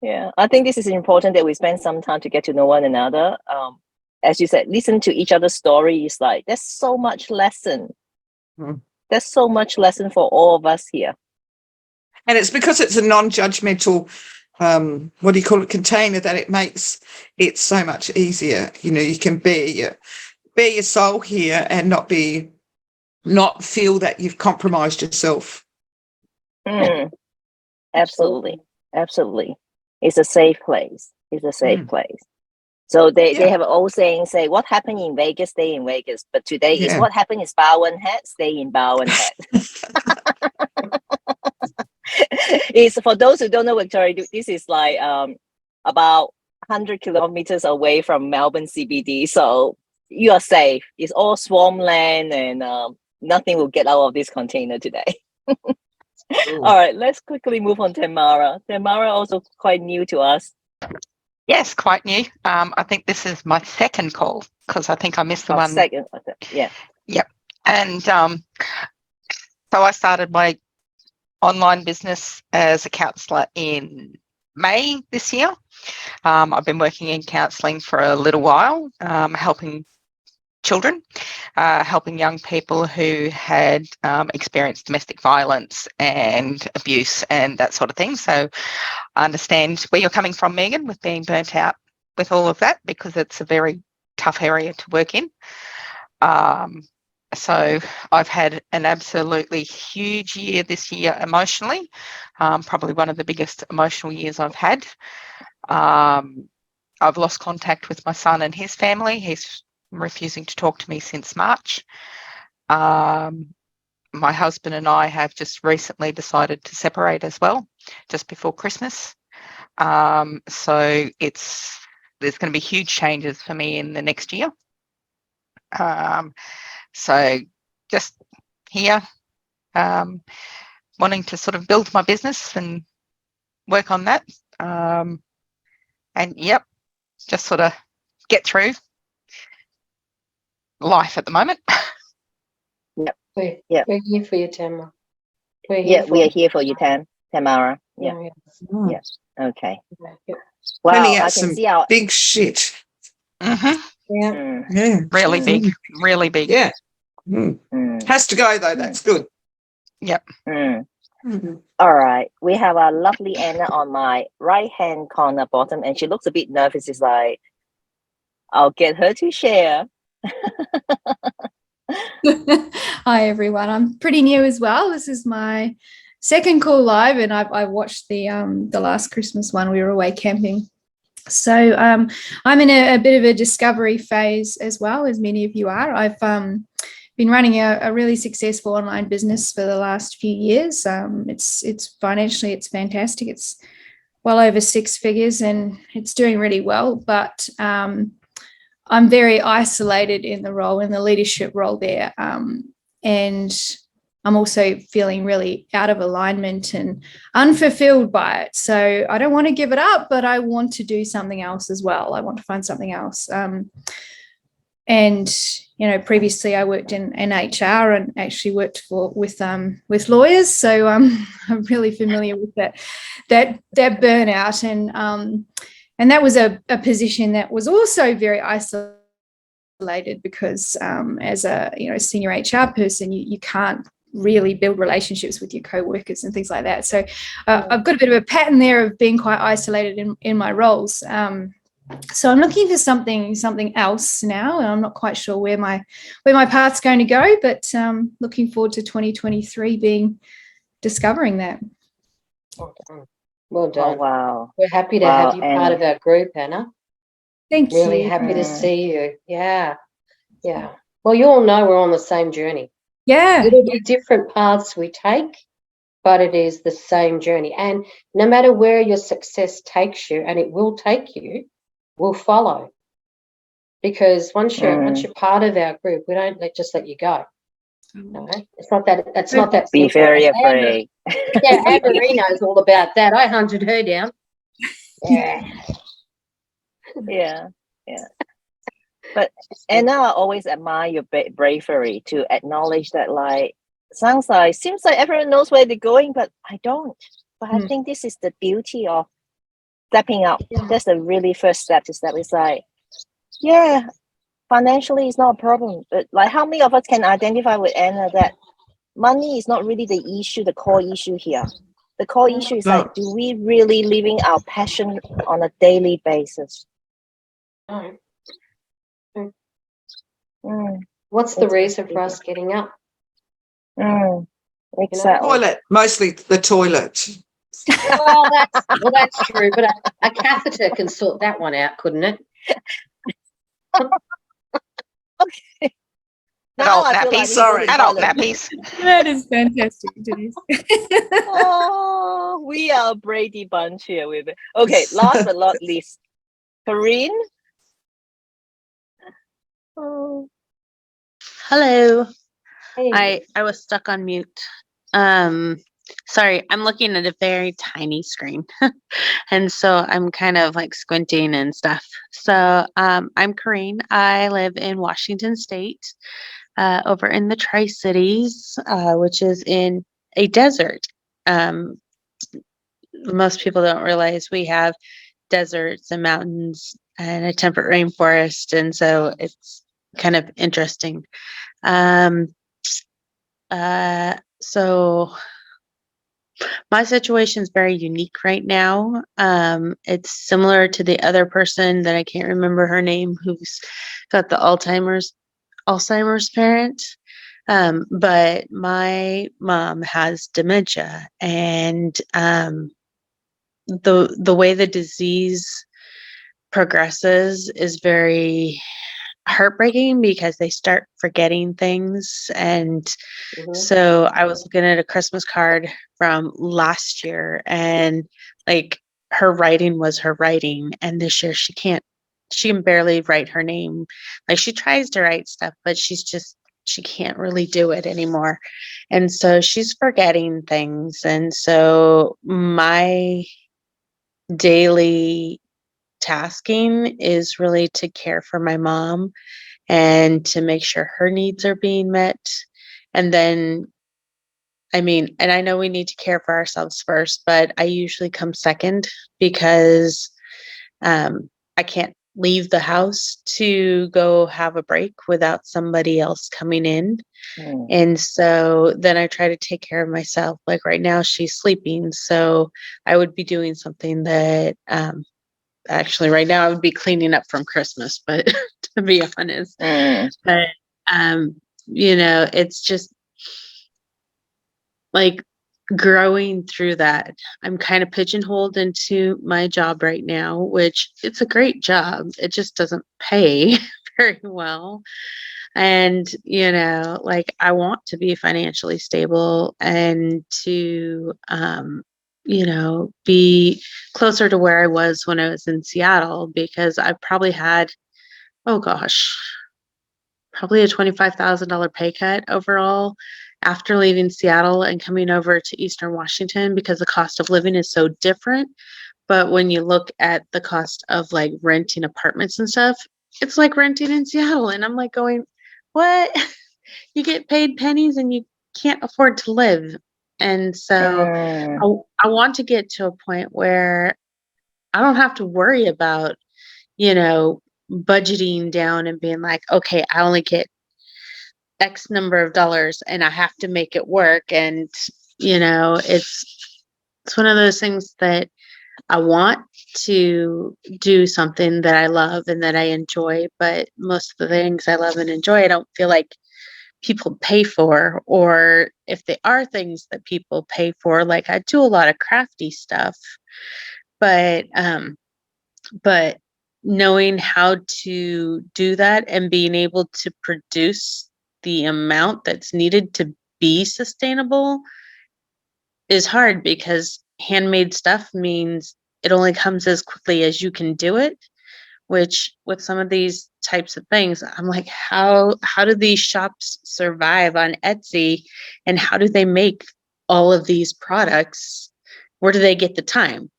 yeah. I think this is important that we spend some time to get to know one another. As you said, listen to each other's stories. Like, there's so much lesson. There's so much lesson for all of us here. And it's because it's a non-judgmental, container, that it makes it so much easier. You know, you can be your soul here and not feel that you've compromised yourself. Absolutely. It's a safe place. Place. So they have an old saying, say, what happened in Vegas, stay in Vegas. But today is what happened in Bowen Head, stay in Bowen Head. It's for those who don't know, Victoria, this is like about 100 kilometers away from Melbourne CBD. So you are safe. It's all swampland, and nothing will get out of this container today. All right, let's quickly move on to Tamara. Tamara also quite new to us. Yes, quite new. I think this is my second call, because I think I missed the one. Second, yeah. Yep. And so I started my online business as a counsellor in May this year. I've been working in counselling for a little while, helping children, helping young people who had experienced domestic violence and abuse and that sort of thing. So I understand where you're coming from, Megan, with being burnt out with all of that, because it's a very tough area to work in. So I've had an absolutely huge year this year emotionally, probably one of the biggest emotional years I've had. I've lost contact with my son and his family. He's refusing to talk to me since March. My husband and I have just recently decided to separate as well, just before Christmas. So there's going to be huge changes for me in the next year. So just here, wanting to sort of build my business and work on that. And yep, just sort of get through life at the moment. Yep. We're here for you, Tamara. We are here for you, Tamara. Yeah. Yeah. Okay. Wow, Cleaning out I can some see our big shit. Yeah. Really big, really big. Yeah. Has to go though. That's good. Yep. All right. We have a lovely Anna on my right-hand corner bottom, and she looks a bit nervous. It's like, I'll get her to share. Hi everyone. I'm pretty new as well. This is my second call live, and I watched the last Christmas one. We were away camping. So I'm in a bit of a discovery phase as well, as many of you are. I've been running a really successful online business for the last few years. It's financially, it's fantastic. It's well over 6 figures and it's doing really well, but I'm very isolated in the leadership role there. And I'm also feeling really out of alignment and unfulfilled by it. So I don't want to give it up, but I want to do something else as well. I want to find something else. And, you know, previously I worked in HR and actually worked with lawyers. So I'm really familiar with that burnout. And that was a position that was also very isolated because as a senior HR person, you can't really build relationships with your co-workers and things like that. So I've got a bit of a pattern there of being quite isolated in my roles. So I'm looking for something else now, and I'm not quite sure where my path's going to go, but looking forward to 2023 discovering that. Well done. Oh, wow. We're happy to Wow, have you part of our group, Anna. Thank you. Really happy to see you. Yeah. Yeah. Well, you all know we're on the same journey. Yeah. It'll be different paths we take, but it is the same journey. And no matter where your success takes you, and it will take you, we'll follow. Because once you're part of our group, we don't just let you go. No, it's not that. It's not that. Be simple. very afraid. Yeah, Anne-Marie knows all about that. I hunted her down. Yeah. Yeah. But Anna, I always admire your bravery to acknowledge that, like, seems like everyone knows where they're going, but I don't. But I think this is the beauty of stepping up. That's the really first step to step. It's like, yeah, financially it's not a problem. But like, how many of us can identify with Anna that money is not really the issue, the core issue here? The core issue is like, do we really living our passion on a daily basis? What's the reason for us getting up? Exactly. Toilet, mostly the toilet. Well, that's true, but a catheter can sort that one out, couldn't it? Okay. Adult nappies. Sorry. Adult nappies. That is fantastic, Denise. Oh, we are a Brady bunch here with it. Okay, last but not least, Corinne. Oh. Hello. Hey. I was stuck on mute. Sorry, I'm looking at a very tiny screen. And so I'm kind of like squinting and stuff. So I'm Corinne. I live in Washington State, over in the Tri-Cities, which is in a desert. Most people don't realize we have deserts and mountains and a temperate rainforest. And so it's kind of interesting. So my situation is very unique right now. It's similar to the other person that I can't remember her name, who's got the Alzheimer's parent. But my mom has dementia, and the way the disease progresses is very heartbreaking because they start forgetting things. And so I was looking at a Christmas card from last year, and like her writing was her writing, and this year she can barely write her name. Like, she tries to write stuff, but she can't really do it anymore. And so she's forgetting things. And so my daily tasking is really to care for my mom and to make sure her needs are being met. And then, and I know we need to care for ourselves first, but I usually come second because I can't leave the house to go have a break without somebody else coming in. And so then I try to take care of myself. Like right now she's sleeping, so I would be doing something that actually right now I would be cleaning up from Christmas, but to be honest, but it's just like growing through that. I'm kind of pigeonholed into my job right now, which it's a great job. It just doesn't pay very well. And, like, I want to be financially stable and to, be closer to where I was when I was in Seattle, because I probably had, oh gosh, probably a $25,000 pay cut overall after leaving Seattle and coming over to Eastern Washington, because the cost of living is so different. But when you look at the cost of like renting apartments and stuff, it's like renting in Seattle. And I'm like going, what? You get paid pennies and you can't afford to live. And so I want to get to a point where I don't have to worry about, budgeting down and being like, okay, I only get X number of dollars and I have to make it work. And, it's one of those things that I want to do something that I love and that I enjoy, but most of the things I love and enjoy, I don't feel like people pay for, or if they are things that people pay for, like I do a lot of crafty stuff, but knowing how to do that and being able to produce the amount that's needed to be sustainable is hard, because handmade stuff means it only comes as quickly as you can do it, which with some of these types of things, I'm like, how do these shops survive on Etsy, and how do they make all of these products? Where do they get the time?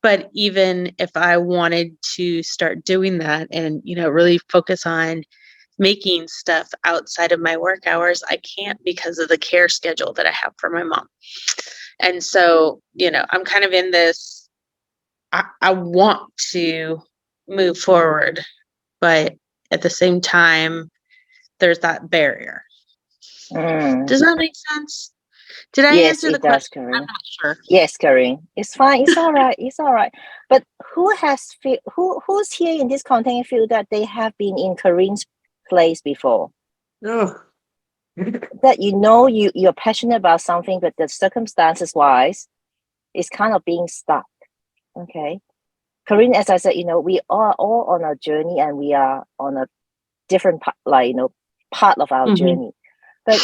But even if I wanted to start doing that and, really focus on making stuff outside of my work hours, I can't, because of the care schedule that I have for my mom. And so, I'm kind of in this, I want to move forward, but at the same time, there's that barrier. Does that make sense? Did I Yes, answer the it does, question? Corinne. I'm not sure. Yes, Corinne. It's fine. It's all right. It's all right. But who's here in this container feel that they have been in Corinne's place before? Oh. That you're passionate about something, but the circumstances wise, it's kind of being stuck. Okay. Corinne, as I said, we are all on a journey, and we are on a different part of our journey. But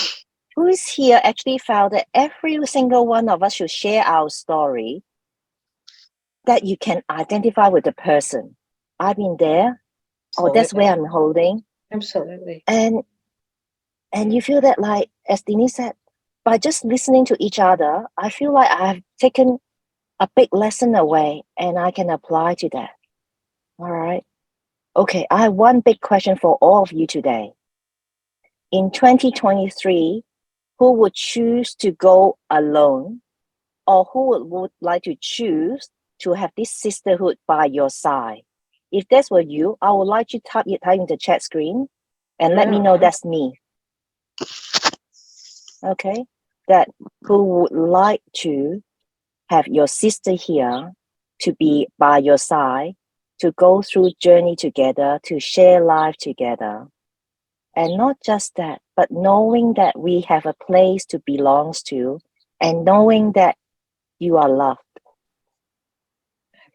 who is here actually felt that every single one of us should share our story, that you can identify with the person. I've been there, or that's where I'm holding. Absolutely. And you feel that, like, as Denise said, by just listening to each other, I feel like I've taken a big lesson away, and I can apply to that. All right. Okay, I have one big question for all of you today. In 2023, who would choose to go alone, or who would like to choose to have this sisterhood by your side? If that's what you, I would like you to type in the chat screen and let me know that's me. Okay, that who would like to have your sister here to be by your side, to go through journey together, to share life together. And not just that, but knowing that we have a place to belong to, and knowing that you are loved.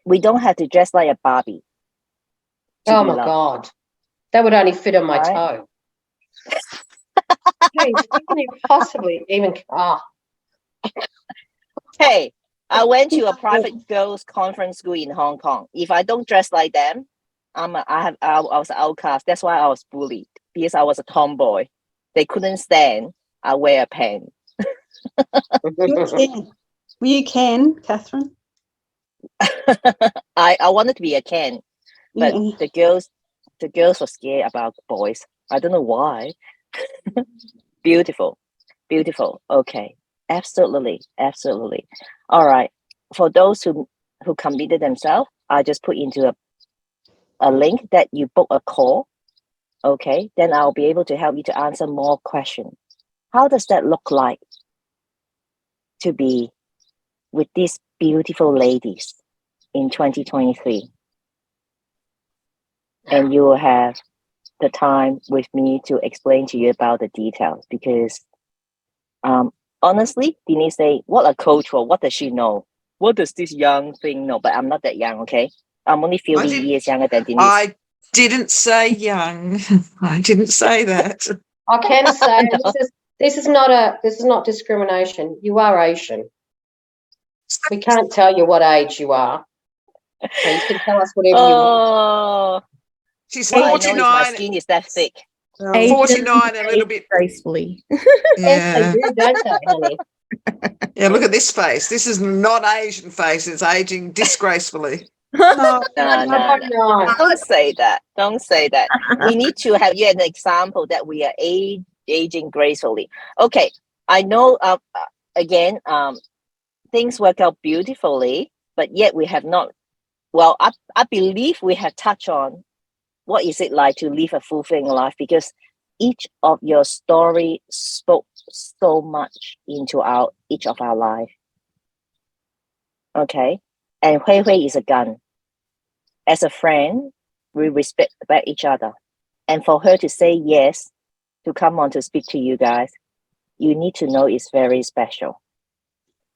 We don't have to dress like a Barbie. Oh my God. That would only fit on my toe. Hey, how can you possibly even Hey, I went to a private girls' conference school in Hong Kong. If I don't dress like them, I was an outcast. That's why I was bullied, because I was a tomboy. They couldn't stand I wear a pen. You can, Catherine. I wanted to be a Ken, but the girls were scared about boys. I don't know why. Beautiful. Okay, absolutely. All right. For those who committed themselves, I just put into a link that you book a call. Okay, then I'll be able to help you to answer more questions. How does that look like to be with these beautiful ladies in 2023? And you will have the time with me to explain to you about the details, because honestly, Denise say, what a coach for, what does she know? What does this young thing know? But I'm not that young, okay? I'm only 50 years younger than Denise. I didn't say young. I didn't say that. I can say this is not discrimination. You are Asian. We can't tell you what age you are. So you can tell us whatever you want. She's 49. My skin is that thick. 49, a little bit gracefully. Yes, they do, don't they, honey? Yeah, look at this face. This is not Asian face. It's aging disgracefully. No. Don't say that. We need to have you an example that we are aging gracefully. Okay, I know. Again, things work out beautifully, but yet we have not. Well, I believe we have touched on what is it like to live a fulfilling life, because each of your story spoke so much into each of our life. Okay, and Hui Hui is a gun. As a friend, we respect each other. And for her to say yes, to come on to speak to you guys, you need to know it's very special.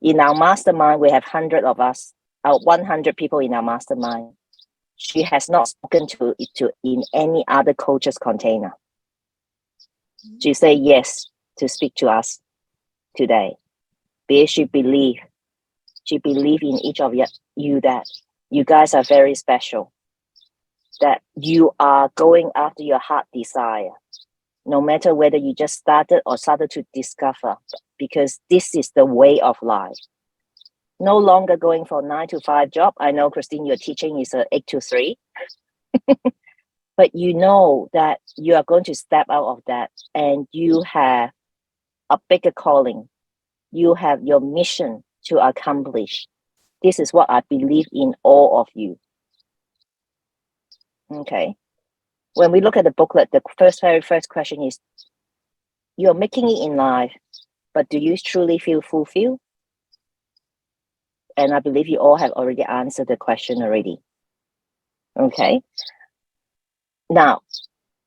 In our mastermind, we have 100 of us, 100 people in our mastermind. She has not spoken to in any other coach's container. She said yes to speak to us today. Because she believe in each of you that you guys are very special, that you are going after your heart desire, no matter whether you just started or started to discover, because this is the way of life. No longer going for 9 to 5 job. I know, Christine, your teaching is a 8 to 3. But you know that you are going to step out of that and you have a bigger calling. You have your mission to accomplish. This is what I believe in all of you. Okay. When we look at the booklet, the very first question is, you're making it in life, but do you truly feel fulfilled? And I believe you all have already answered the question already. Okay. Now,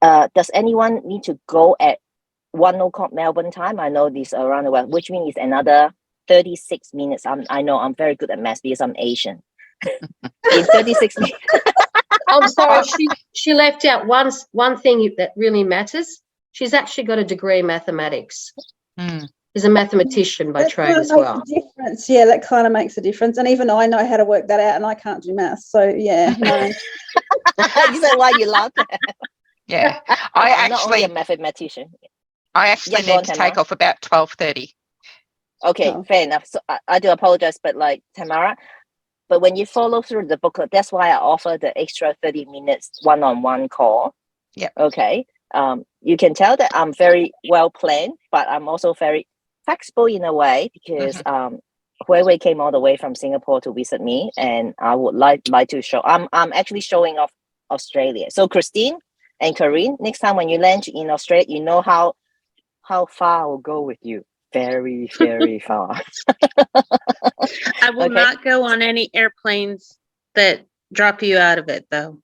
does anyone need to go at 1:00 Melbourne time? I know this around the world, which means it's another 36 minutes. I know I'm very good at math because I'm Asian. In 36 minutes. I'm sorry, she left out one thing that really matters. She's actually got a degree in mathematics. She's a mathematician by trade as well. Difference. Yeah, that kind of makes a difference. And even I know how to work that out, and I can't do maths. So yeah, no. Is that why you laughed? Yeah, I'm not only a mathematician. I actually need to take off about 12:30. Okay, fair enough. So I do apologize, but like Tamara, but when you follow through the booklet, that's why I offer the extra 30 minutes one-on-one call. Yeah. Okay. You can tell that I'm very well planned, but I'm also very flexible in a way because Huawei came all the way from Singapore to visit me, and I would like to show. I'm actually showing off Australia. So Christine and Corinne, next time when you land in Australia, you know how far I will go with you. Very, very far. I will not go on any airplanes that drop you out of it, though.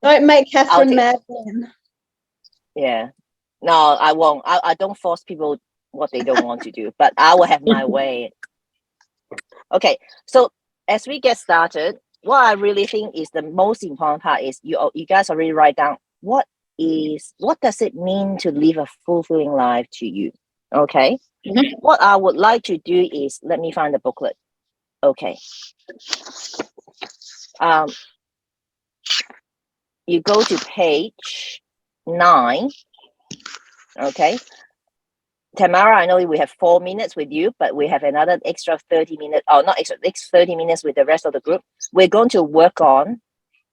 Don't make Catherine mad then. Yeah. No, I won't. I don't force people what they don't want to do, but I will have my way. Okay. So as we get started, what I really think is the most important part is you guys already write down what does it mean to live a fulfilling life to you? Okay. What I would like to do is, let me find the booklet. Okay. You go to page 9. Okay. Tamara, I know we have 4 minutes with you, but we have another extra 30 minutes, not extra, 30 minutes with the rest of the group. We're going to work on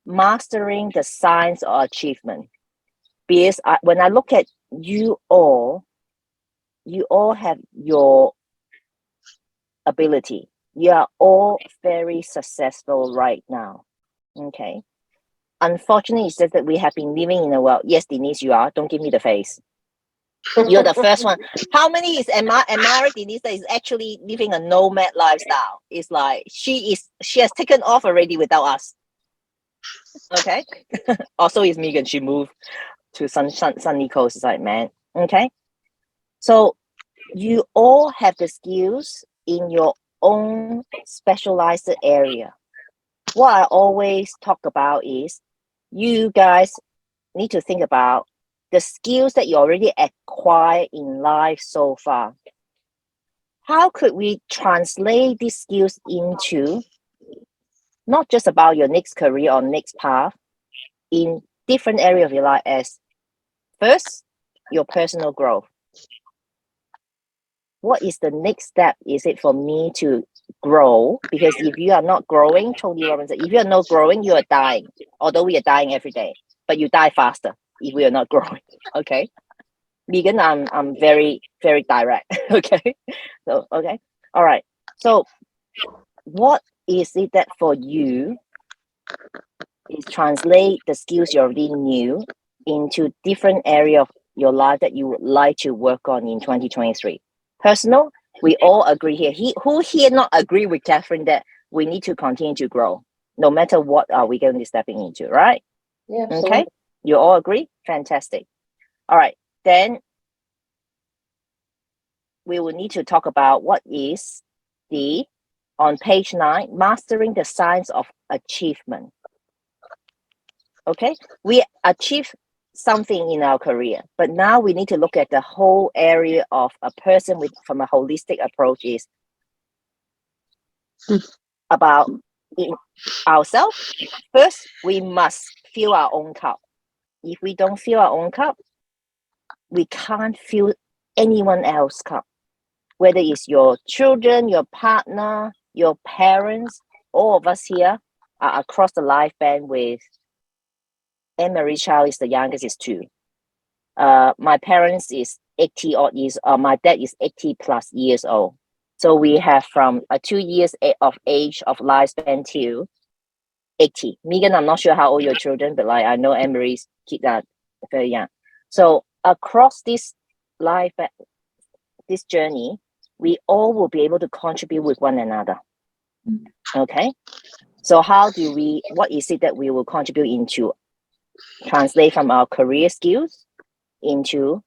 mastering the science of achievement. Because when I look at you all have your ability. You are all very successful right now. Okay. Unfortunately, it's just that we have been living in a world. Yes, Denise, you are. Don't give me the face. You're the first one. How many is Amara Denise that is actually living a nomad lifestyle? It's like she has taken off already without us. Okay. Also is Megan. She moved to sunny coast. It's like, man. Okay. So you all have the skills in your own specialized area. What I always talk about is you guys need to think about the skills that you already acquired in life so far. How could we translate these skills into not just about your next career or next path in different areas of your life as first, your personal growth. What is the next step? Is it for me to grow? Because if you are not growing, Tony Robbins said, if you are not growing, you are dying. Although we are dying every day, but you die faster if we are not growing. Okay. Megan, I'm very, very direct. Okay. So, okay. All right. So what is it that for you is translate the skills you already knew into different area of your life that you would like to work on in 2023? Personal We all agree here. Who here not agree with Catherine that we need to continue to grow, no matter what are we going to be stepping into, right? Yeah, Okay, absolutely. you all agree? Fantastic. All right, then we will need to talk about what is on page 9, mastering the science of achievement. Okay, we achieve something in our career, but now we need to look at the whole area of a person from a holistic approach is about ourselves. First, we must fill our own cup. If we don't fill our own cup, we can't fill anyone else's cup. Whether it's your children, your partner, your parents, all of us here are across the life band with Anne-Marie's child is the youngest, is 2. My parents is 80 odd years, my dad is 80 plus years old. So we have from 2 years of age of lifespan till 80. Megan, I'm not sure how old your children, but like I know Anne-Marie's kids are very young. So across this life, this journey, we all will be able to contribute with one another. Okay. So what is it that we will contribute into? Translate from our career skills into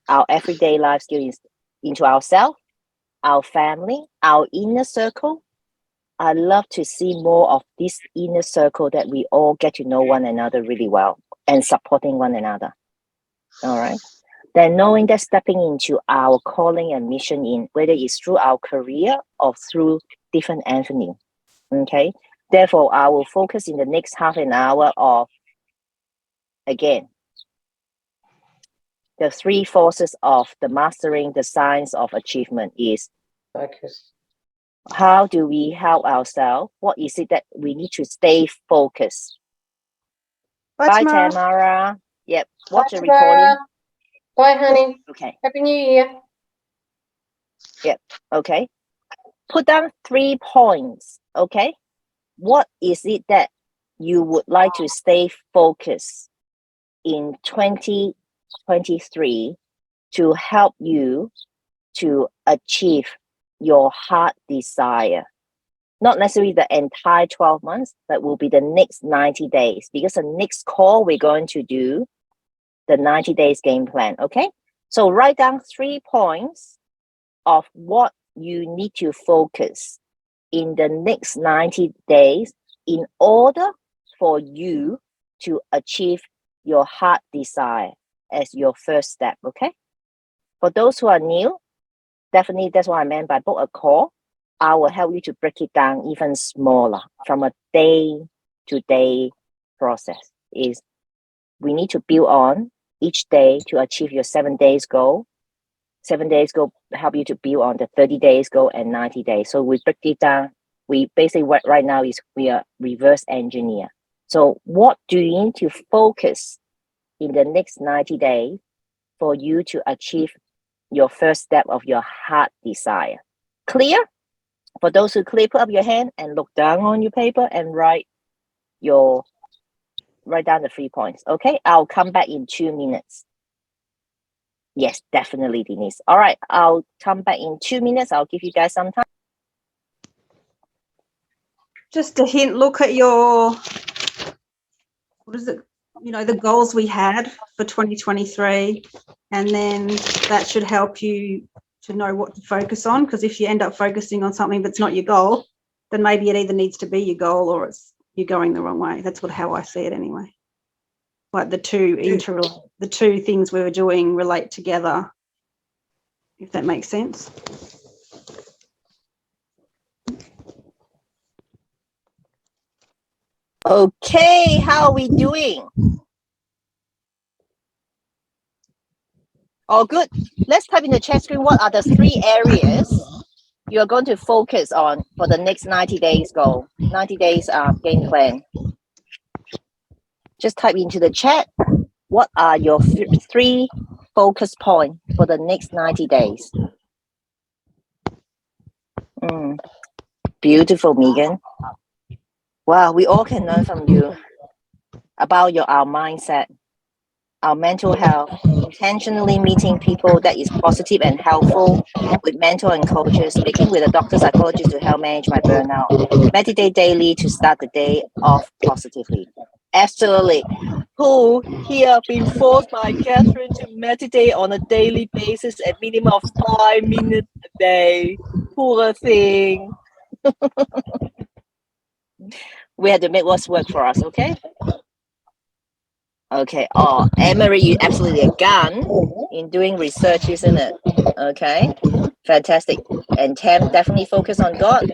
our everyday life skills, into ourselves, our family, our inner circle. I love to see more of this inner circle that we all get to know one another really well and supporting one another. All right. Then knowing that stepping into our calling and mission in whether it's through our career or through different avenue. Okay. Therefore, I will focus in the next half an hour of, again, the 3 forces of the mastering the science of achievement is Focus. How do we help ourselves? What is it that we need to stay focused? Bye, Tamara. Yep. Watch the recording. Bye, honey. Okay. Happy New Year. Yep. Okay. Put down 3 points. Okay. What is it that you would like to stay focused in 2023 to help you to achieve your heart desire? Not necessarily the entire 12 months, but will be the next 90 days. Because the next call, we're going to do the 90 days game plan. Okay. So write down 3 points of what you need to focus in the next 90 days in order for you to achieve your heart desire as your first step. Okay. For those who are new, definitely that's what I meant by book a call. I will help you to break it down even smaller from a day-to-day process. Is we need to build on each day to achieve your 7 days goal. 7 days goal help you to build on the 30 days goal and 90 days. So we break it down. We basically right now is we are reverse engineer. So what do you need to focus in the next 90 days for you to achieve your first step of your heart desire? Clear? For those who clear, put up your hand and look down on your paper and write down the 3 points. Okay, I'll come back in 2 minutes. Yes, definitely, Denise. All right, I'll come back in 2 minutes. I'll give you guys some time. Just a hint, look at your, what is it? The goals we had for 2023, and then that should help you to know what to focus on, because if you end up focusing on something that's not your goal, then maybe it either needs to be your goal or you're going the wrong way. That's how I see it anyway. Like the two things we were doing relate together, if that makes sense. Okay, how are we doing? All good. Let's type in the chat screen. What are the 3 areas you're going to focus on for the next 90 days goal, 90 days game plan? Just type into the chat. What are your 3 focus points for the next 90 days? Beautiful, Megan. Wow, we all can learn from you about our mindset. our mental health, intentionally meeting people that is positive and helpful with mentor and coaches, speaking with a doctor psychologist to help manage my burnout, meditate daily to start the day off positively. Absolutely. Who here been forced by Catherine to meditate on a daily basis at minimum of 5 minutes a day? Poor thing. We had to make what's work for us, okay? Okay. Oh, Anne-Marie, you're absolutely a gun in doing research, isn't it? Okay. Fantastic. And Tam, definitely focus on God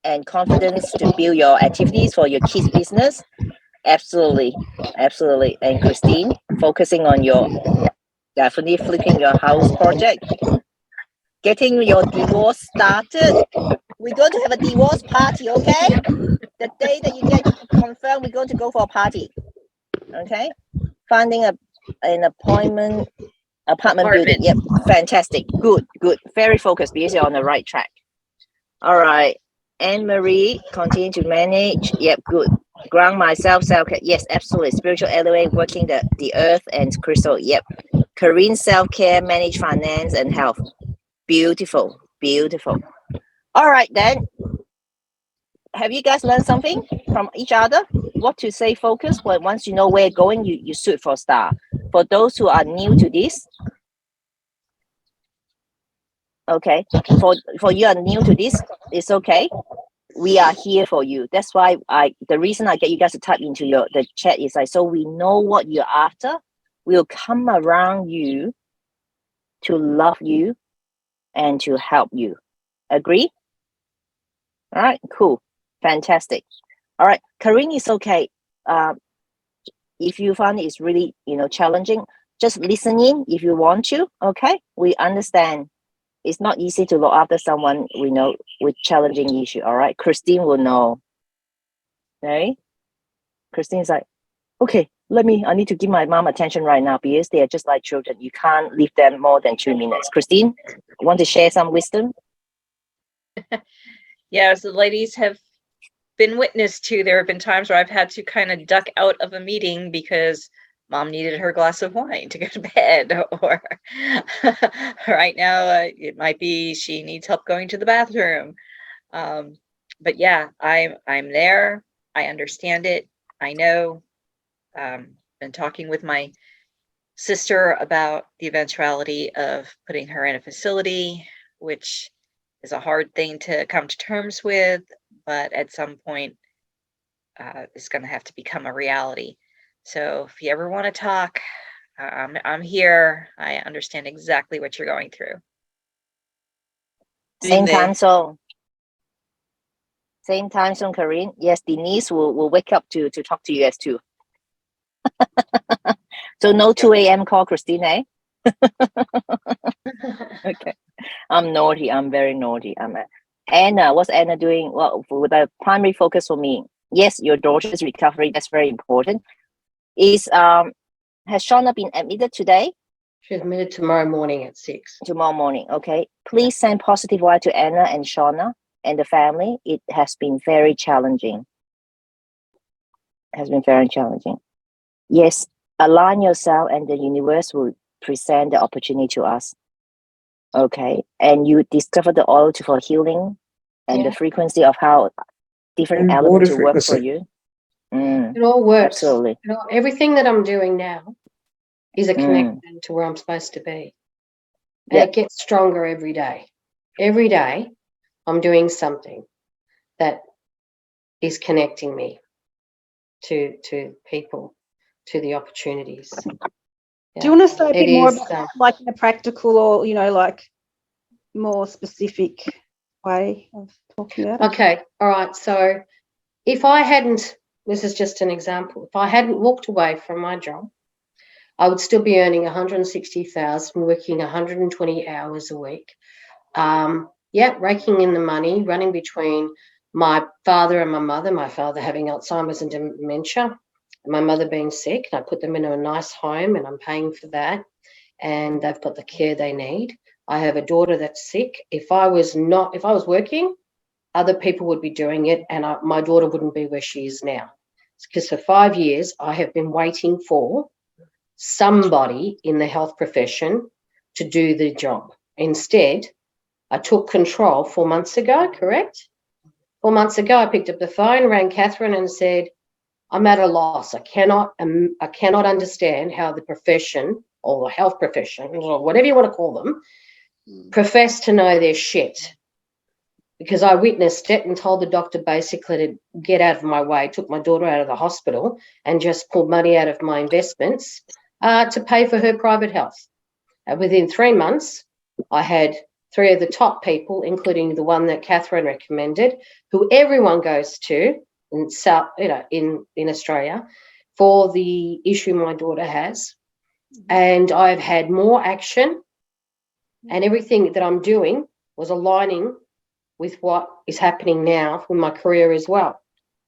and confidence to build your activities for your kids' business. Absolutely. Absolutely. And Christine, focusing on your definitely flipping your house project, getting your divorce started. We're going to have a divorce party, okay? The day that you get confirmed, we're going to go for a party. Okay? Finding an apartment building. Yep. Fantastic. Good. Very focused because you're on the right track. All right. Anne-Marie, continue to manage. Yep, good. Ground myself, self-care. Yes, absolutely. Spiritual elevate, working the earth and crystal. Yep. Corinne, self-care, manage finance and health. Beautiful. All right, then. Have you guys learned something from each other? What to say focus, but once you know where you're going, you shoot for star. For those who are new to this, okay. For you are new to this, it's okay. We are here for you. That's why the reason I get you guys to type into the chat is like, so we know what you're after. We'll come around you to love you and to help you. Agree? All right, cool. Fantastic. All right, Corinne, is okay. If you find it's really, challenging, just listen in if you want to, okay? We understand. It's not easy to look after someone we know with challenging issue, all right? Christine will know. Okay? Christine's like, okay, I need to give my mom attention right now because they are just like children. You can't leave them more than 2 minutes. Christine, you want to share some wisdom? Yeah, so the ladies have been witness to, there have been times where I've had to kind of duck out of a meeting because mom needed her glass of wine to go to bed, or right now it might be she needs help going to the bathroom. But yeah, I'm there. I understand it. I know. Been talking with my sister about the eventuality of putting her in a facility, which is a hard thing to come to terms with, but at some point it's going to have to become a reality. So if you ever want to talk, I'm here. I understand exactly what you're going through. Same time zone, Corinne. Yes, Denise will wake up to talk to you guys too. So no 2 a.m. call, Christine, eh? Okay. I'm naughty. I'm very naughty. Anna, what's Anna doing? Well, with a primary focus for me. Yes, your daughter's recovery, that's very important. Has Shauna been admitted today? She's admitted tomorrow morning at 6. Tomorrow morning, okay. Please send positive word to Anna and Shauna and the family. It has been very challenging. Yes, align yourself and the universe will present the opportunity to us. Okay. And you discover the oil for healing and the frequency of how different elements will work for you. It all works. Absolutely. Everything that I'm doing now is a connection to where I'm supposed to be. And it gets stronger every day. Every day I'm doing something that is connecting me to people, to the opportunities. Do you want to say a bit more about like in a practical or, like more specific way of talking about it? Okay. All right. So if I hadn't, this is just an example, if I hadn't walked away from my job, I would still be earning 160,000, working 120 hours a week. Raking in the money, running between my father and my mother, my father having Alzheimer's and dementia, and my mother being sick. And I put them in a nice home and I'm paying for that. And they've got the care they need. I have a daughter that's sick. If I was working, other people would be doing it and my daughter wouldn't be where she is now. Because for 5 years, I have been waiting for somebody in the health profession to do the job. Instead, I took control 4 months ago, correct? 4 months ago, I picked up the phone, rang Catherine and said, I'm at a loss. I cannot understand how the profession or the health profession or whatever you want to call them profess to know their shit. Because I witnessed it and told the doctor basically to get out of my way, took my daughter out of the hospital and just pulled money out of my investments to pay for her private health. Within 3 months, I had 3 of the top people, including the one that Catherine recommended, who everyone goes to in South, in Australia for the issue my daughter has. And I've had more action, and everything that I'm doing was aligning with what is happening now with my career as well.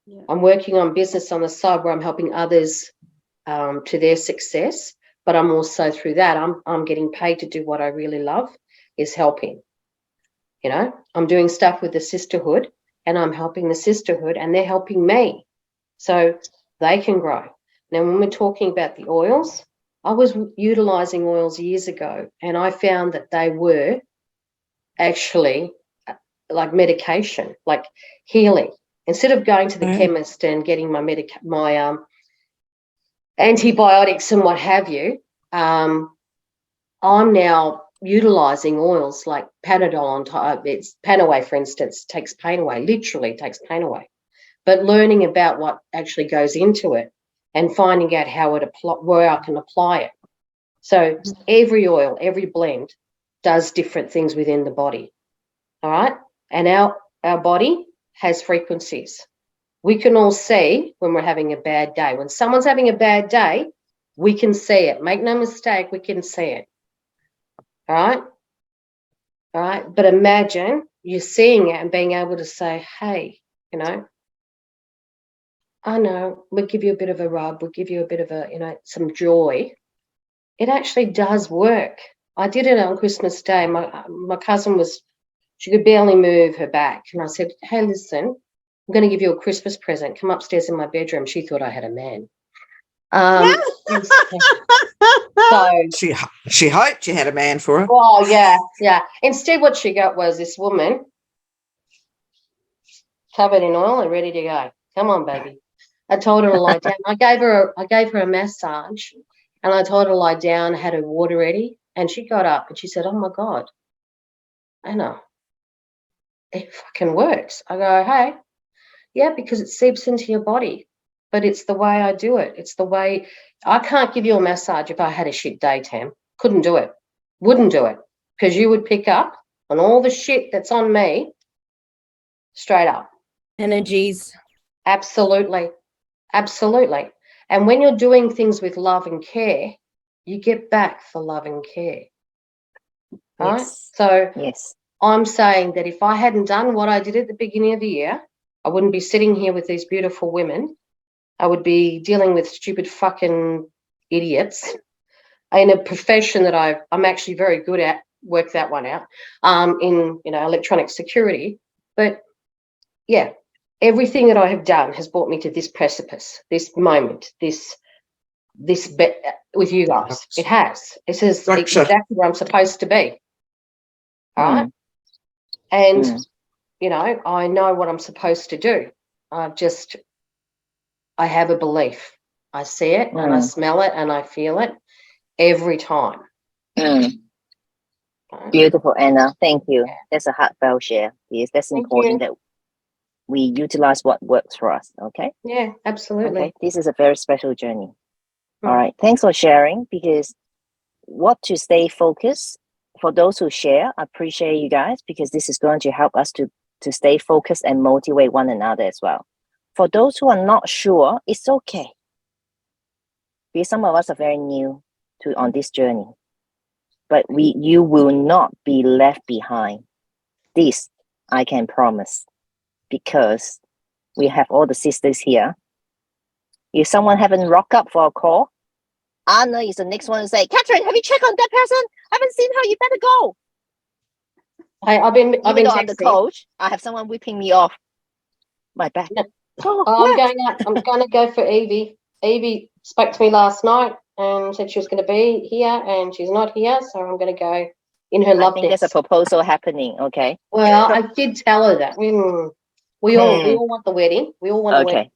Yeah. I'm working on business on the side where I'm helping others to their success, but I'm also through that, I'm getting paid to do what I really love, is helping. I'm doing stuff with the sisterhood and I'm helping the sisterhood and they're helping me so they can grow. Now, when we're talking about the oils, I was utilizing oils years ago and I found that they were actually like medication, like healing. Instead of going to the chemist and getting my antibiotics and what have you, I'm now utilizing oils like Panadol. It's Panaway, for instance, takes pain away, literally takes pain away. But learning about what actually goes into it and finding out how where I can apply it. So every oil, every blend does different things within the body. All right. And our body has frequencies. We can all see when we're having a bad day. When someone's having a bad day, we can see it. Make no mistake, we can see it. All right? All right? But imagine you're seeing it and being able to say, hey, I know, we'll give you a bit of a rub, we'll give you a bit of some joy. It actually does work. I did it on Christmas Day. My cousin she could barely move her back. And I said, hey, listen, I'm going to give you a Christmas present. Come upstairs in my bedroom. She thought I had a man. So she hoped you had a man for her. Oh, yeah. Instead, what she got was this woman covered in oil and ready to go. Come on, baby. I told her to lie down. I gave her a massage and I told her to lie down, had her water ready, and she got up and she said, oh, my God, I know. It fucking works. I go, hey, yeah, because it seeps into your body, but it's the way I do it. It's the way I can't give you a massage if I had a shit day, Tam. Couldn't do it. Wouldn't do it because you would pick up on all the shit that's on me straight up. Energies. Absolutely. Absolutely. And when you're doing things with love and care, you get back for love and care. Right? Yes. So yes. I'm saying that if I hadn't done what I did at the beginning of the year, I wouldn't be sitting here with these beautiful women. I would be dealing with stupid fucking idiots in a profession that I'm actually very good at, work that one out, in, electronic security. But, yeah, everything that I have done has brought me to this precipice, this moment, this with you guys. It has. It says exactly where I'm supposed to be. All right? And, I know what I'm supposed to do. I have a belief. I see it and I smell it and I feel it every time. Beautiful, Anna. Thank you. That's a heartfelt share. Yes, that's important that we utilize what works for us. Okay? Yeah, absolutely. Okay. This is a very special journey. All right. Thanks for sharing, because what to stay focused, for those who share, I appreciate you guys, because this is going to help us to stay focused and motivate one another as well. For those who are not sure, it's okay. Because some of us are very new on this journey. But you will not be left behind. This I can promise, because we have all the sisters here. If someone haven't rocked up for a call, Anna is the next one to say, Catherine, have you checked on that person? I haven't seen her. You better go. I've been I'm the coach. I have someone whipping me off my back. I'm going to go for Evie. Evie spoke to me last night. and said she was going to be here, and she's not here, so I'm going to go in her love I think there's a nest. proposal happening. Okay. Well, I did tell her that. We all want the wedding. We all want the wedding. Okay.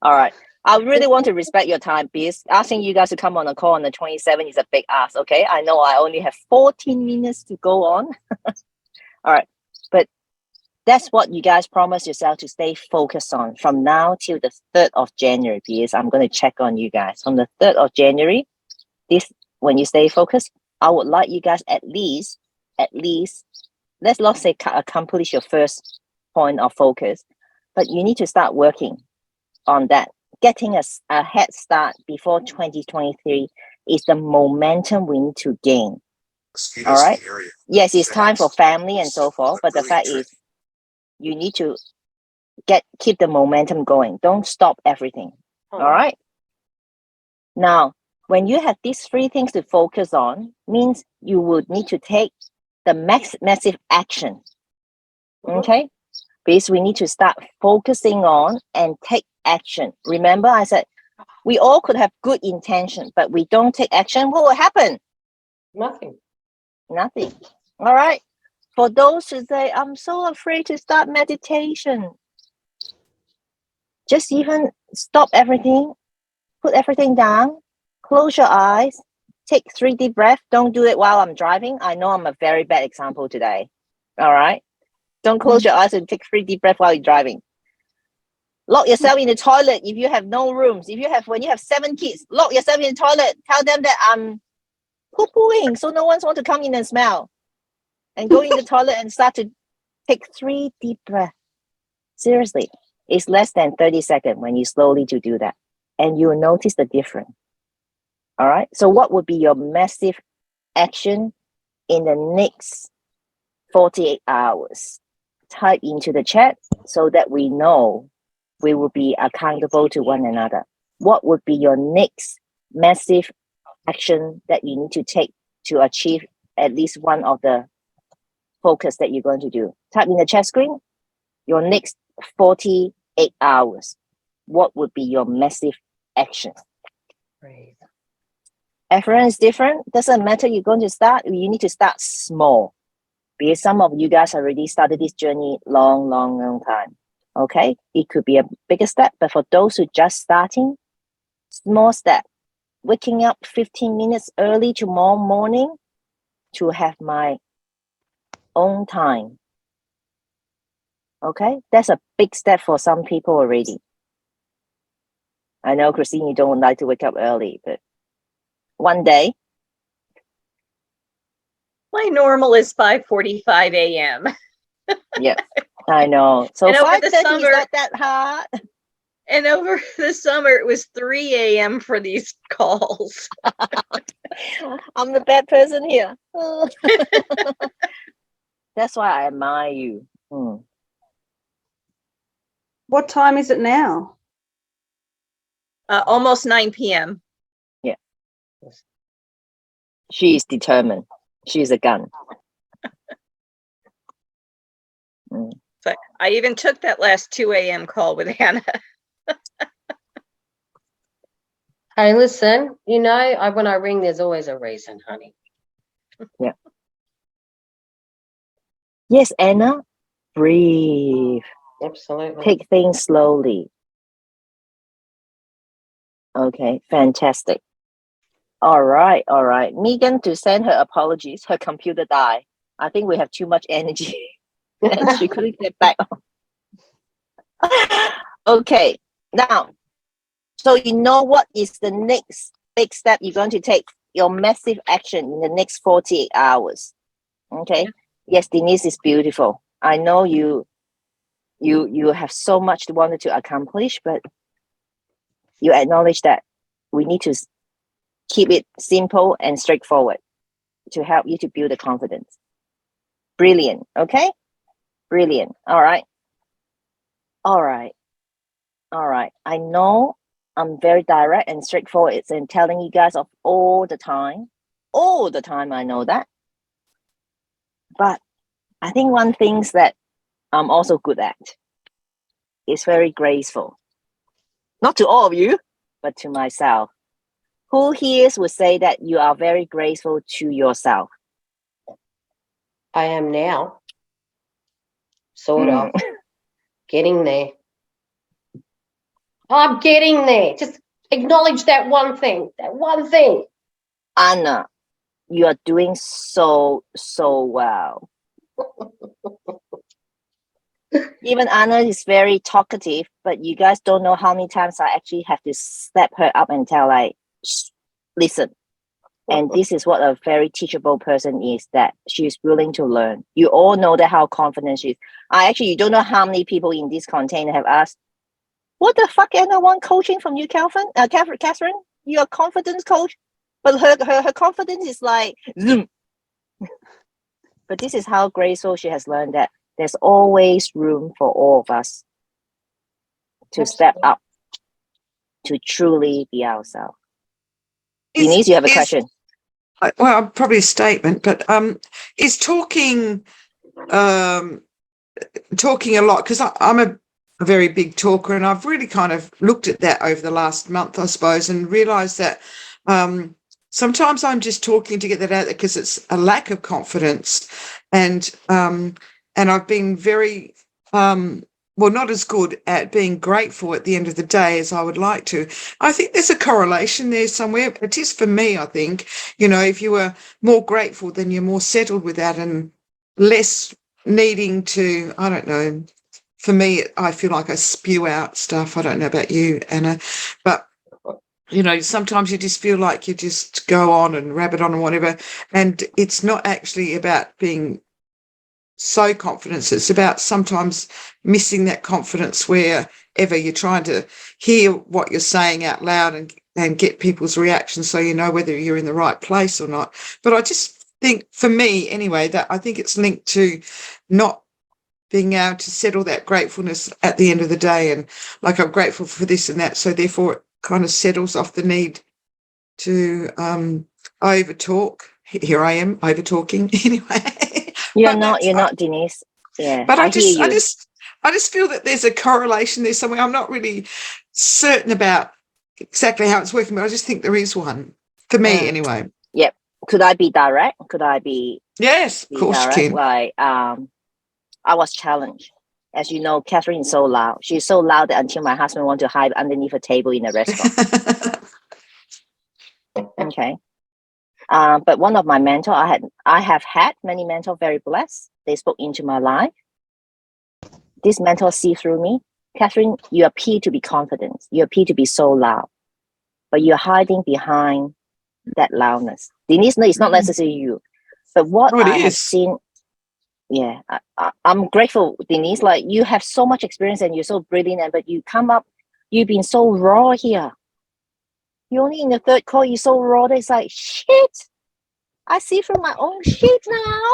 All right. I really want to respect your time, because asking you guys to come on a call on the 27th is a big ask. Okay. I know I only have 14 minutes to go on. All right. But that's what you guys promise yourself to stay focused on from now till the 3rd of January, because I'm going to check on you guys. From the 3rd of January, when you stay focused, I would like you guys at least, let's not say accomplish your first point of focus, but you need to start working on that. Getting a head start before 2023 is the momentum we need to gain. All right. Yes, it's time for family and so forth, but the fact is, you need to keep the momentum going. Don't stop everything. All right. Now, when you have these 3 things to focus on, means you would need to take the massive action. Okay. Because we need to start focusing on and take action. Remember, I said we all could have good intention, but we don't take action. What will happen? Nothing. All right. For those who say, I'm so afraid to start meditation, just even stop everything, put everything down, close your eyes, take 3 deep breaths. Don't do it while I'm driving. I know I'm a very bad example today. All right. Don't close your eyes and take 3 deep breaths while you're driving. Lock yourself in the toilet if you have no rooms. When you have 7 kids, lock yourself in the toilet. Tell them that I'm poo-pooing, so no one's want to come in and smell. And go in the toilet and start to take 3 deep breaths. Seriously, it's less than 30 seconds when you slowly to do that, and you'll notice the difference. All right. So what would be your massive action in the next 48 hours? Type into the chat so that we know we will be accountable to one another. What would be your next massive action that you need to take to achieve at least one of the focus that you're going to do? Type in the chat screen your next 48 hours. What would be your massive action? Breathe. Everyone is different. Doesn't matter you're going to start. You need to start small, because some of you guys already started this journey long time. Okay, it could be a bigger step, but for those who just starting, small step. Waking up 15 minutes early tomorrow morning to have my own time. Okay, that's a big step for some people already. I know, Christine, you don't like to wake up early, but one day. My normal is 5:45 a.m. Yeah, I know. So 5:30 is not that hard. And over the summer, it was 3 a.m. for these calls. I'm the bad person here. That's why I admire you. What time is it now? Almost 9 p.m. Yeah. She is determined. She's a gun. So I even took that last 2 a.m. call with Hannah. Hey, listen, when I ring, there's always a reason, honey. Yeah. Yes, Anna, breathe. Absolutely. Take things slowly. Okay, fantastic. All right. Megan, to send her apologies, her computer died. I think we have too much energy and she couldn't get back on. Okay, now, so you know what is the next big step you're going to take, your massive action in the next 48 hours. Okay. Yes, Denise is beautiful. I know you have so much wanted to accomplish, but you acknowledge that we need to keep it simple and straightforward to help you to build the confidence. Brilliant. Okay. Brilliant. All right. I know I'm very direct and straightforward in telling you guys of all the time, I know that. But I think one thing that I'm also good at is very graceful. Not to all of you, but to myself. Who here would say that you are very grateful to yourself? I am now. Sort of. Getting there. I'm getting there. Just acknowledge that one thing. That one thing. Anna, you are doing so well. Even Anna is very talkative, but you guys don't know how many times I actually have to step her up and tell, like, shh, listen. And this is what a very teachable person is, that she's willing to learn. You all know that how confident she is. You don't know how many people in this container have asked, what the fuck, Anna want coaching from you, Catherine? You're a confidence coach. But her confidence is like, zoom. But this is how graceful she has learned that there's always room for all of us to step up, to truly be ourselves. Denise, you have a question. Well, probably a statement, but is talking a lot, because I'm a very big talker, and I've really kind of looked at that over the last month, I suppose, and realised that sometimes I'm just talking to get that out there because it's a lack of confidence, and I've been very not as good at being grateful at the end of the day as I would like to. I think there's a correlation there somewhere. It is for me, I think. If you were more grateful, then you're more settled with that and less needing to, I don't know. For me, I feel like I spew out stuff. I don't know about you, Anna, but sometimes you just feel like you just go on and rabbit on and whatever. And it's not actually about being so confident. It's about sometimes missing that confidence wherever you're trying to hear what you're saying out loud and get people's reactions, so you know whether you're in the right place or not. But I just think, for me anyway, that I think it's linked to not being able to settle that gratefulness at the end of the day, and like, I'm grateful for this and that, so therefore it kind of settles off the need to over talk. Here I am over talking anyway. You're not, Denise. Yeah, but I hear you. I just feel that there's a correlation there somewhere. I'm not really certain about exactly how it's working, but I just think there is one for me anyway. Yep. Could I be direct? Yes, of course direct? you can. Like, I was challenged. As you know, Catherine is so loud. She's so loud that until my husband wants to hide underneath a table in a restaurant. Okay. But one of my mentors, I have had many mentors, very blessed. They spoke into my life. This mentor see through me. Catherine, you appear to be confident. You appear to be so loud, but you're hiding behind that loudness. Denise, no, it's not necessarily you. But what I have seen, yeah, I'm grateful, Denise. Like, you have so much experience and you're so brilliant, but you've been so raw here. You're only in the third call, you're so raw that it's like, shit, I see through my own shit now.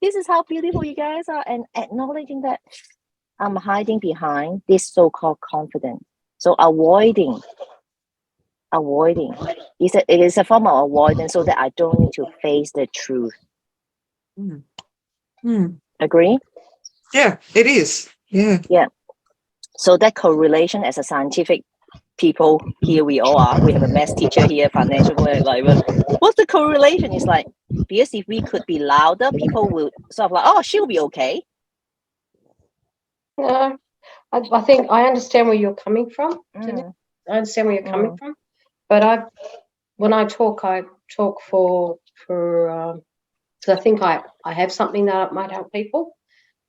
This is how beautiful you guys are, and acknowledging that I'm hiding behind this so-called confidence. So avoiding. It is a form of avoidance so that I don't need to face the truth. Agree? Yeah, it is. Yeah. Yeah. So that correlation, as a scientific people, here we all are. We have a math teacher here, financial, like, what's the correlation? It's like, because if we could be louder, people will sort of like, oh, she'll be okay. No, I think I understand where you're coming from. I understand where you're coming from, but when I talk for because I think I have something that might help people.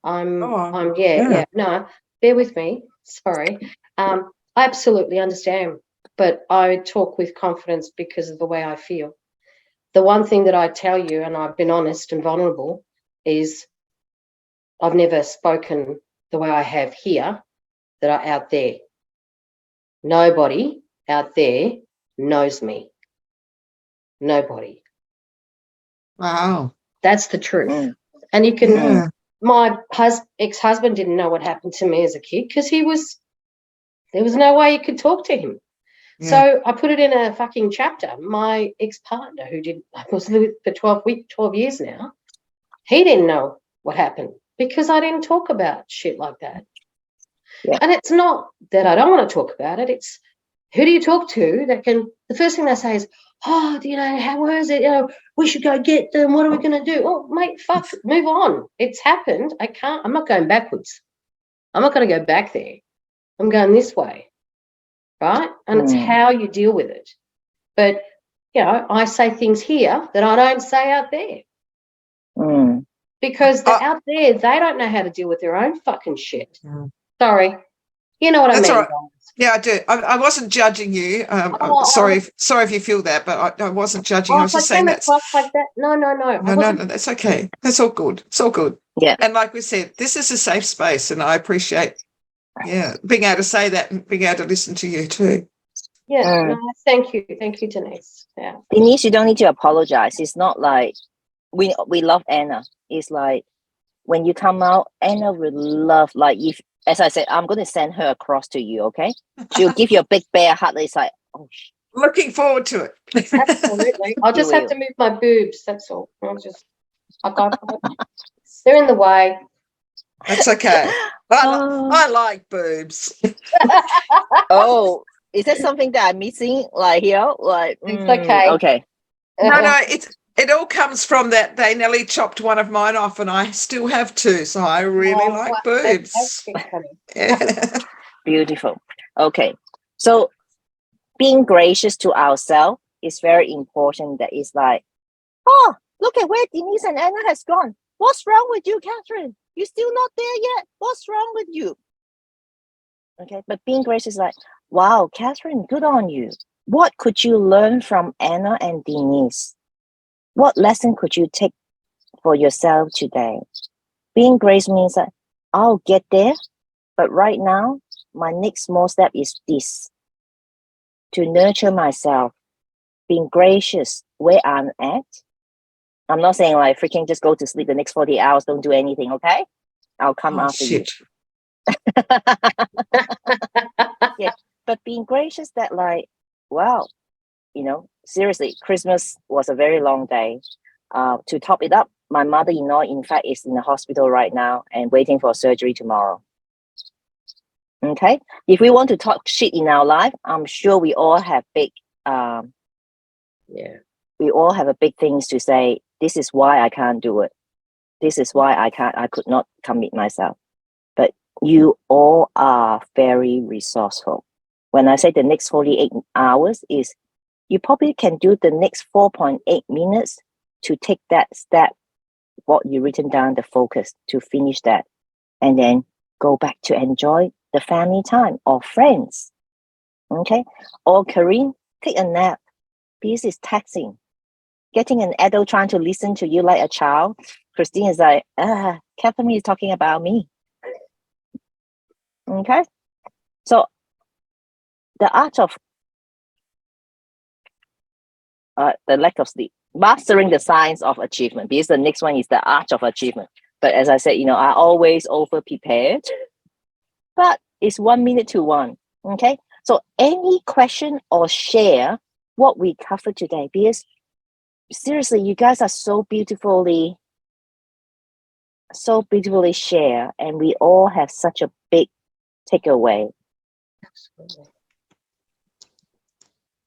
No, bear with me. Sorry. I absolutely understand, but I talk with confidence because of the way I feel. The one thing that I tell you, and I've been honest and vulnerable, is I've never spoken the way I have here that are out there. Nobody out there knows me. Nobody. Wow. That's the truth. And you can, my ex-husband didn't know what happened to me as a kid because there was no way you could talk to him. Yeah. So I put it in a fucking chapter. My ex-partner, I was with for 12 years now, he didn't know what happened because I didn't talk about shit like that. Yeah. And it's not that I don't want to talk about it. It's who do you talk to that can, the first thing they say is, oh, you know, how was it? You know, we should go get them. What are we going to do? Oh, mate, fuck, move on. It's happened. I'm not going backwards. I'm not going to go back there. I'm going this way, right? And it's how you deal with it. But, you know, I say things here that I don't say out there. Because out there, they don't know how to deal with their own fucking shit. Sorry. You know what I mean? All right. Yeah, I do. I wasn't judging you. I'm sorry if you feel that, but I wasn't judging. I was just saying that. Like that. No. No, that's okay. That's all good. It's all good. Yeah. And like we said, this is a safe space, and I appreciate, being able to say that and being able to listen to you too. Yeah. No, thank you, Denise. Yeah. Denise, you don't need to apologize. It's not like we love Anna. It's like when you come out, Anna will love, like, if, as I said, I'm going to send her across to you, okay? She'll give you a big bear hug. It's like, oh, looking forward to it. Absolutely. I'll just have to move my boobs. That's all. They're in the way. That's okay. I like boobs. Oh, is that something that I'm missing? Like here, like it's okay. Okay. No, it all comes from that they nearly chopped one of mine off, and I still have two, so I really like boobs. Yeah. Beautiful. Okay, so being gracious to ourselves is very important. That is like, oh, look at where Denise and Anna has gone. What's wrong with you, Catherine? You're still not there yet. What's wrong with you? Okay, but being gracious is like, wow, Catherine, good on you. What could you learn from Anna and Denise? What lesson could you take for yourself today? Being gracious means that I'll get there, but right now, my next small step is this: to nurture myself, being gracious where I'm at. I'm not saying like freaking just go to sleep the next 40 hours, don't do anything, okay? I'll come after you. Yeah, but being gracious that like, wow, you know, seriously, Christmas was a very long day. To top it up, my mother-in-law, in fact, is in the hospital right now and waiting for surgery tomorrow. Okay, if we want to talk shit in our life, I'm sure we all have big, we all have a big things to say. This is why I can't do it. This is why I could not commit myself. But you all are very resourceful. When I say the next 48 hours is, you probably can do the next 4.8 minutes to take that step, what you written down, the focus, to finish that, and then go back to enjoy the family time or friends. Okay? Or Corinne, take a nap. Because it's taxing. Getting an adult trying to listen to you like a child. Christine is like, Catherine is talking about me. Okay? So the art of the lack of sleep, mastering the science of achievement, because the next one is the art of achievement. But as I said, you know, I always over prepared, but it's 1 minute to one. Okay, so any question or share what we covered today, because seriously, you guys are so beautifully share, and we all have such a big takeaway. Absolutely.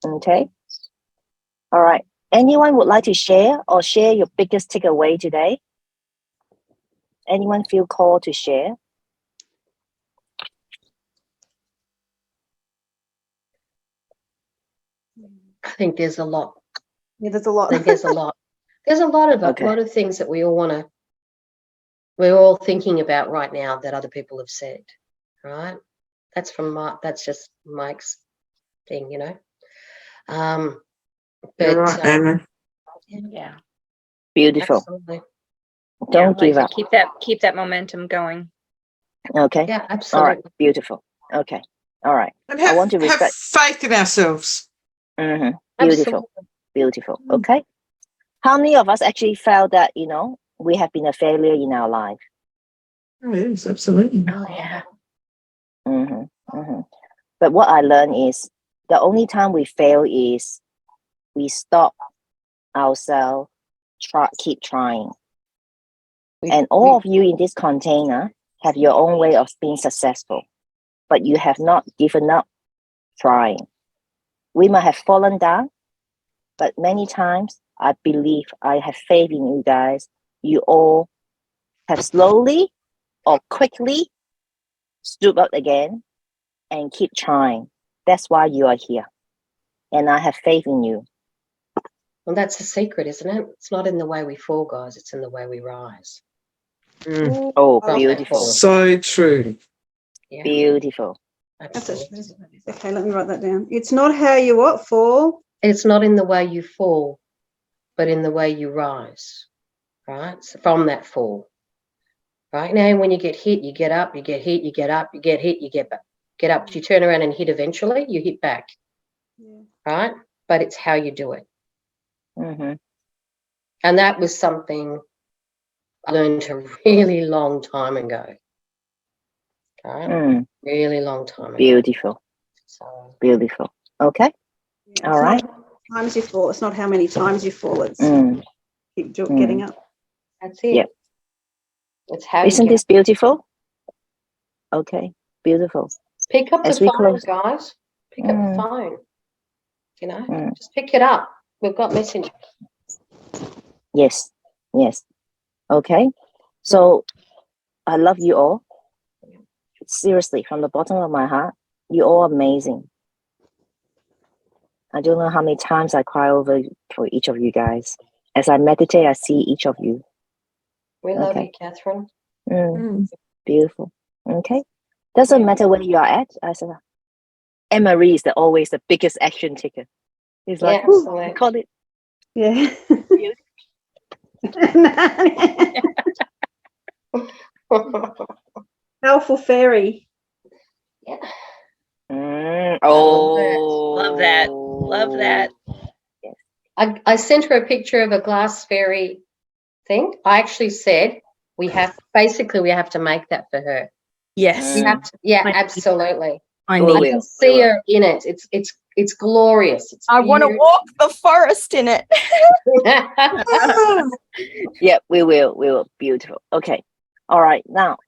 Okay. All right. Anyone would like to share or share your biggest takeaway today? Anyone feel called to share? I think there's a lot. Yeah, there's a lot. I think there's a lot. There's a lot of Okay. a lot of things that we all want to. We're all thinking about right now that other people have said, right? That's just Mike's thing, you know. But You're right, Anna. Yeah. Beautiful. Absolutely. Don't give up. Keep that momentum going. Okay. Yeah, All absolutely. right. Beautiful. Okay. All right. And I want to have respect. faith in ourselves. Beautiful. Absolutely. Beautiful. Okay. How many of us actually felt that, you know, we have been a failure in our life? Oh, yes, absolutely. Oh yeah. But what I learned is the only time we fail is we stop ourselves, keep trying. And all of you in this container have your own way of being successful, but you have not given up trying. We might have fallen down, but many times I believe, I have faith in you guys. You all have slowly or quickly stood up again and keep trying. That's why you are here. And I have faith in you. Well, that's the secret, isn't it? It's not in the way we fall, guys. It's in the way we rise. Oh, From beautiful. that fall. So true. Yeah, Beautiful. That's absolutely. okay, let me write that down. It's not how you what fall. It's not in the way you fall, but in the way you rise, right? So from that fall. Right now, when you get hit, you get up, you get hit, you get up, you get hit, you get back. Get up. You turn around and hit eventually, you hit back. Yeah. Right? But it's how you do it. Mm-hmm. And that was something I learned a really long time ago. Right? Really long time ago. Beautiful. So beautiful. Okay. Yeah, All right. not how times you fall. It's not how many times you fall. It's keep getting up. That's it. Yep. It's how Isn't you get this beautiful? Okay. Beautiful. Pick up As the we phone, close. guys. Pick up the phone. You know, just pick it up. We've got Messenger. Yes. Yes. Okay. So I love you all. Seriously, from the bottom of my heart, you're all amazing. I don't know how many times I cry over for each of you guys. As I meditate, I see each of you. We love you, Catherine. Beautiful. Okay. Doesn't matter where you are at. I said, Anne-Marie is always the biggest action taker. It's like, I call it. Yeah. Helpful fairy. Yeah. Love that. Love that. I sent her a picture of a glass fairy thing. I actually said we have to make that for her. Yes. We have to, yeah, absolutely. I can see her in it. It's glorious. It's I want to walk the forest in it. Yeah, we will. Beautiful. Okay. All right. Now,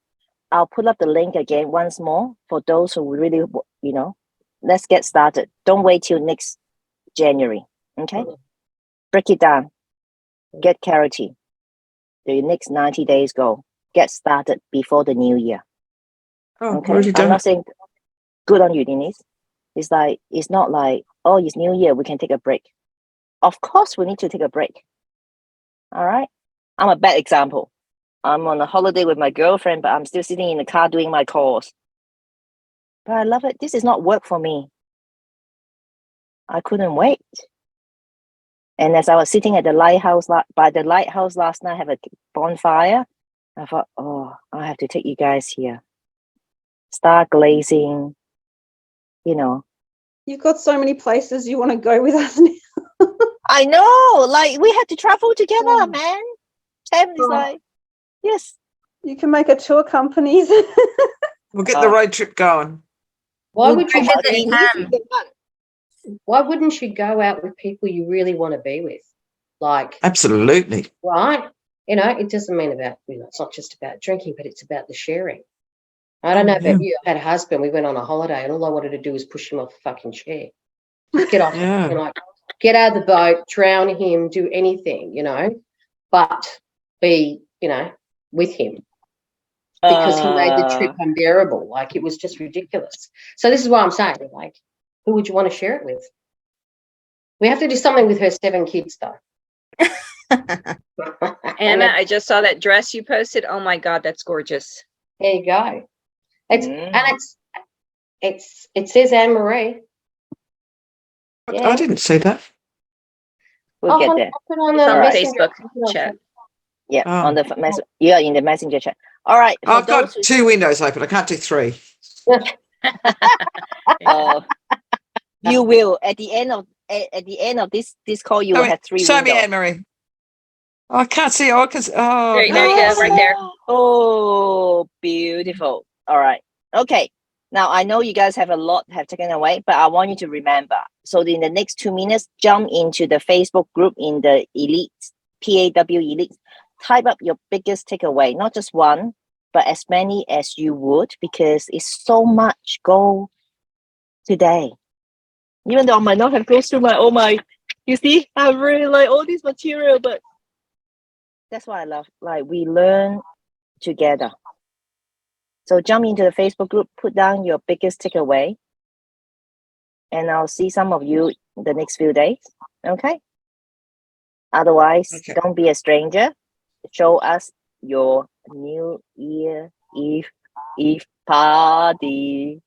I'll put up the link again once more for those who really, let's get started. Don't wait till next January. Okay. Break it down. Get clarity. The next 90 days go. Get started before the new year. Oh, okay. already done. I'm not saying good on you, Denise. It's not like, oh, it's new year, we can take a break. Of course, we need to take a break. All right. I'm a bad example. I'm on a holiday with my girlfriend, but I'm still sitting in the car doing my calls. But I love it. This is not work for me. I couldn't wait. And as I was sitting at the lighthouse, by the lighthouse last night, have a bonfire, I thought, oh, I have to take you guys here. Star glazing, You've got so many places you want to go with us now. I know, like we had to travel together, man. Family's like, yes. You can make a tour companies. We'll get the road trip going. Why wouldn't you go out with people you really want to be with? Like, absolutely. Right? It doesn't mean about, it's not just about drinking, but it's about the sharing. I don't know about you. I had a husband. We went on a holiday, and all I wanted to do was push him off a fucking chair. Just get off, get out of the boat, drown him, do anything, but be, with him because he made the trip unbearable. Like, it was just ridiculous. So this is why I'm saying, like, who would you want to share it with? We have to do something with her 7 kids, though. Anna, I just saw that dress you posted. Oh my God, that's gorgeous. There you go. And it says Anne-Marie. Yeah. I didn't see that. We'll get there. I'll put on the Messenger. Facebook chat. Yeah, on the you're in the messenger chat. All right. I've got 2 windows open. I can't do 3. You will at the end of this call. You will have 3 windows. Show me, Anne-Marie. Oh, I can't see. Oh, because there you go, right there. Oh, beautiful. All right. Okay. Now I know you guys have taken away, but I want you to remember. So in the next 2 minutes, jump into the Facebook group in the Elite, PAW Elite. Type up your biggest takeaway, not just one, but as many as you would, because it's so much. Go today. Even though I might not have gone through my, you see, I really like all this material, but that's what I love. Like, we learn together. So jump into the Facebook group, put down your biggest takeaway, and I'll see some of you the next few days. Okay? Otherwise, don't be a stranger. Show us your New Year Eve party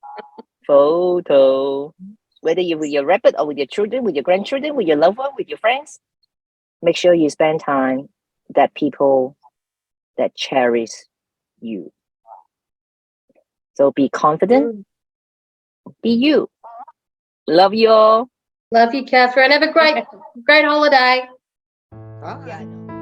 photo. Whether you're with your rabbit or with your children, with your grandchildren, with your loved one, with your friends, make sure you spend time that people that cherish you. So be confident, be you. Love you all. Love you, Catherine. Have a great holiday. Bye. Yeah, I know.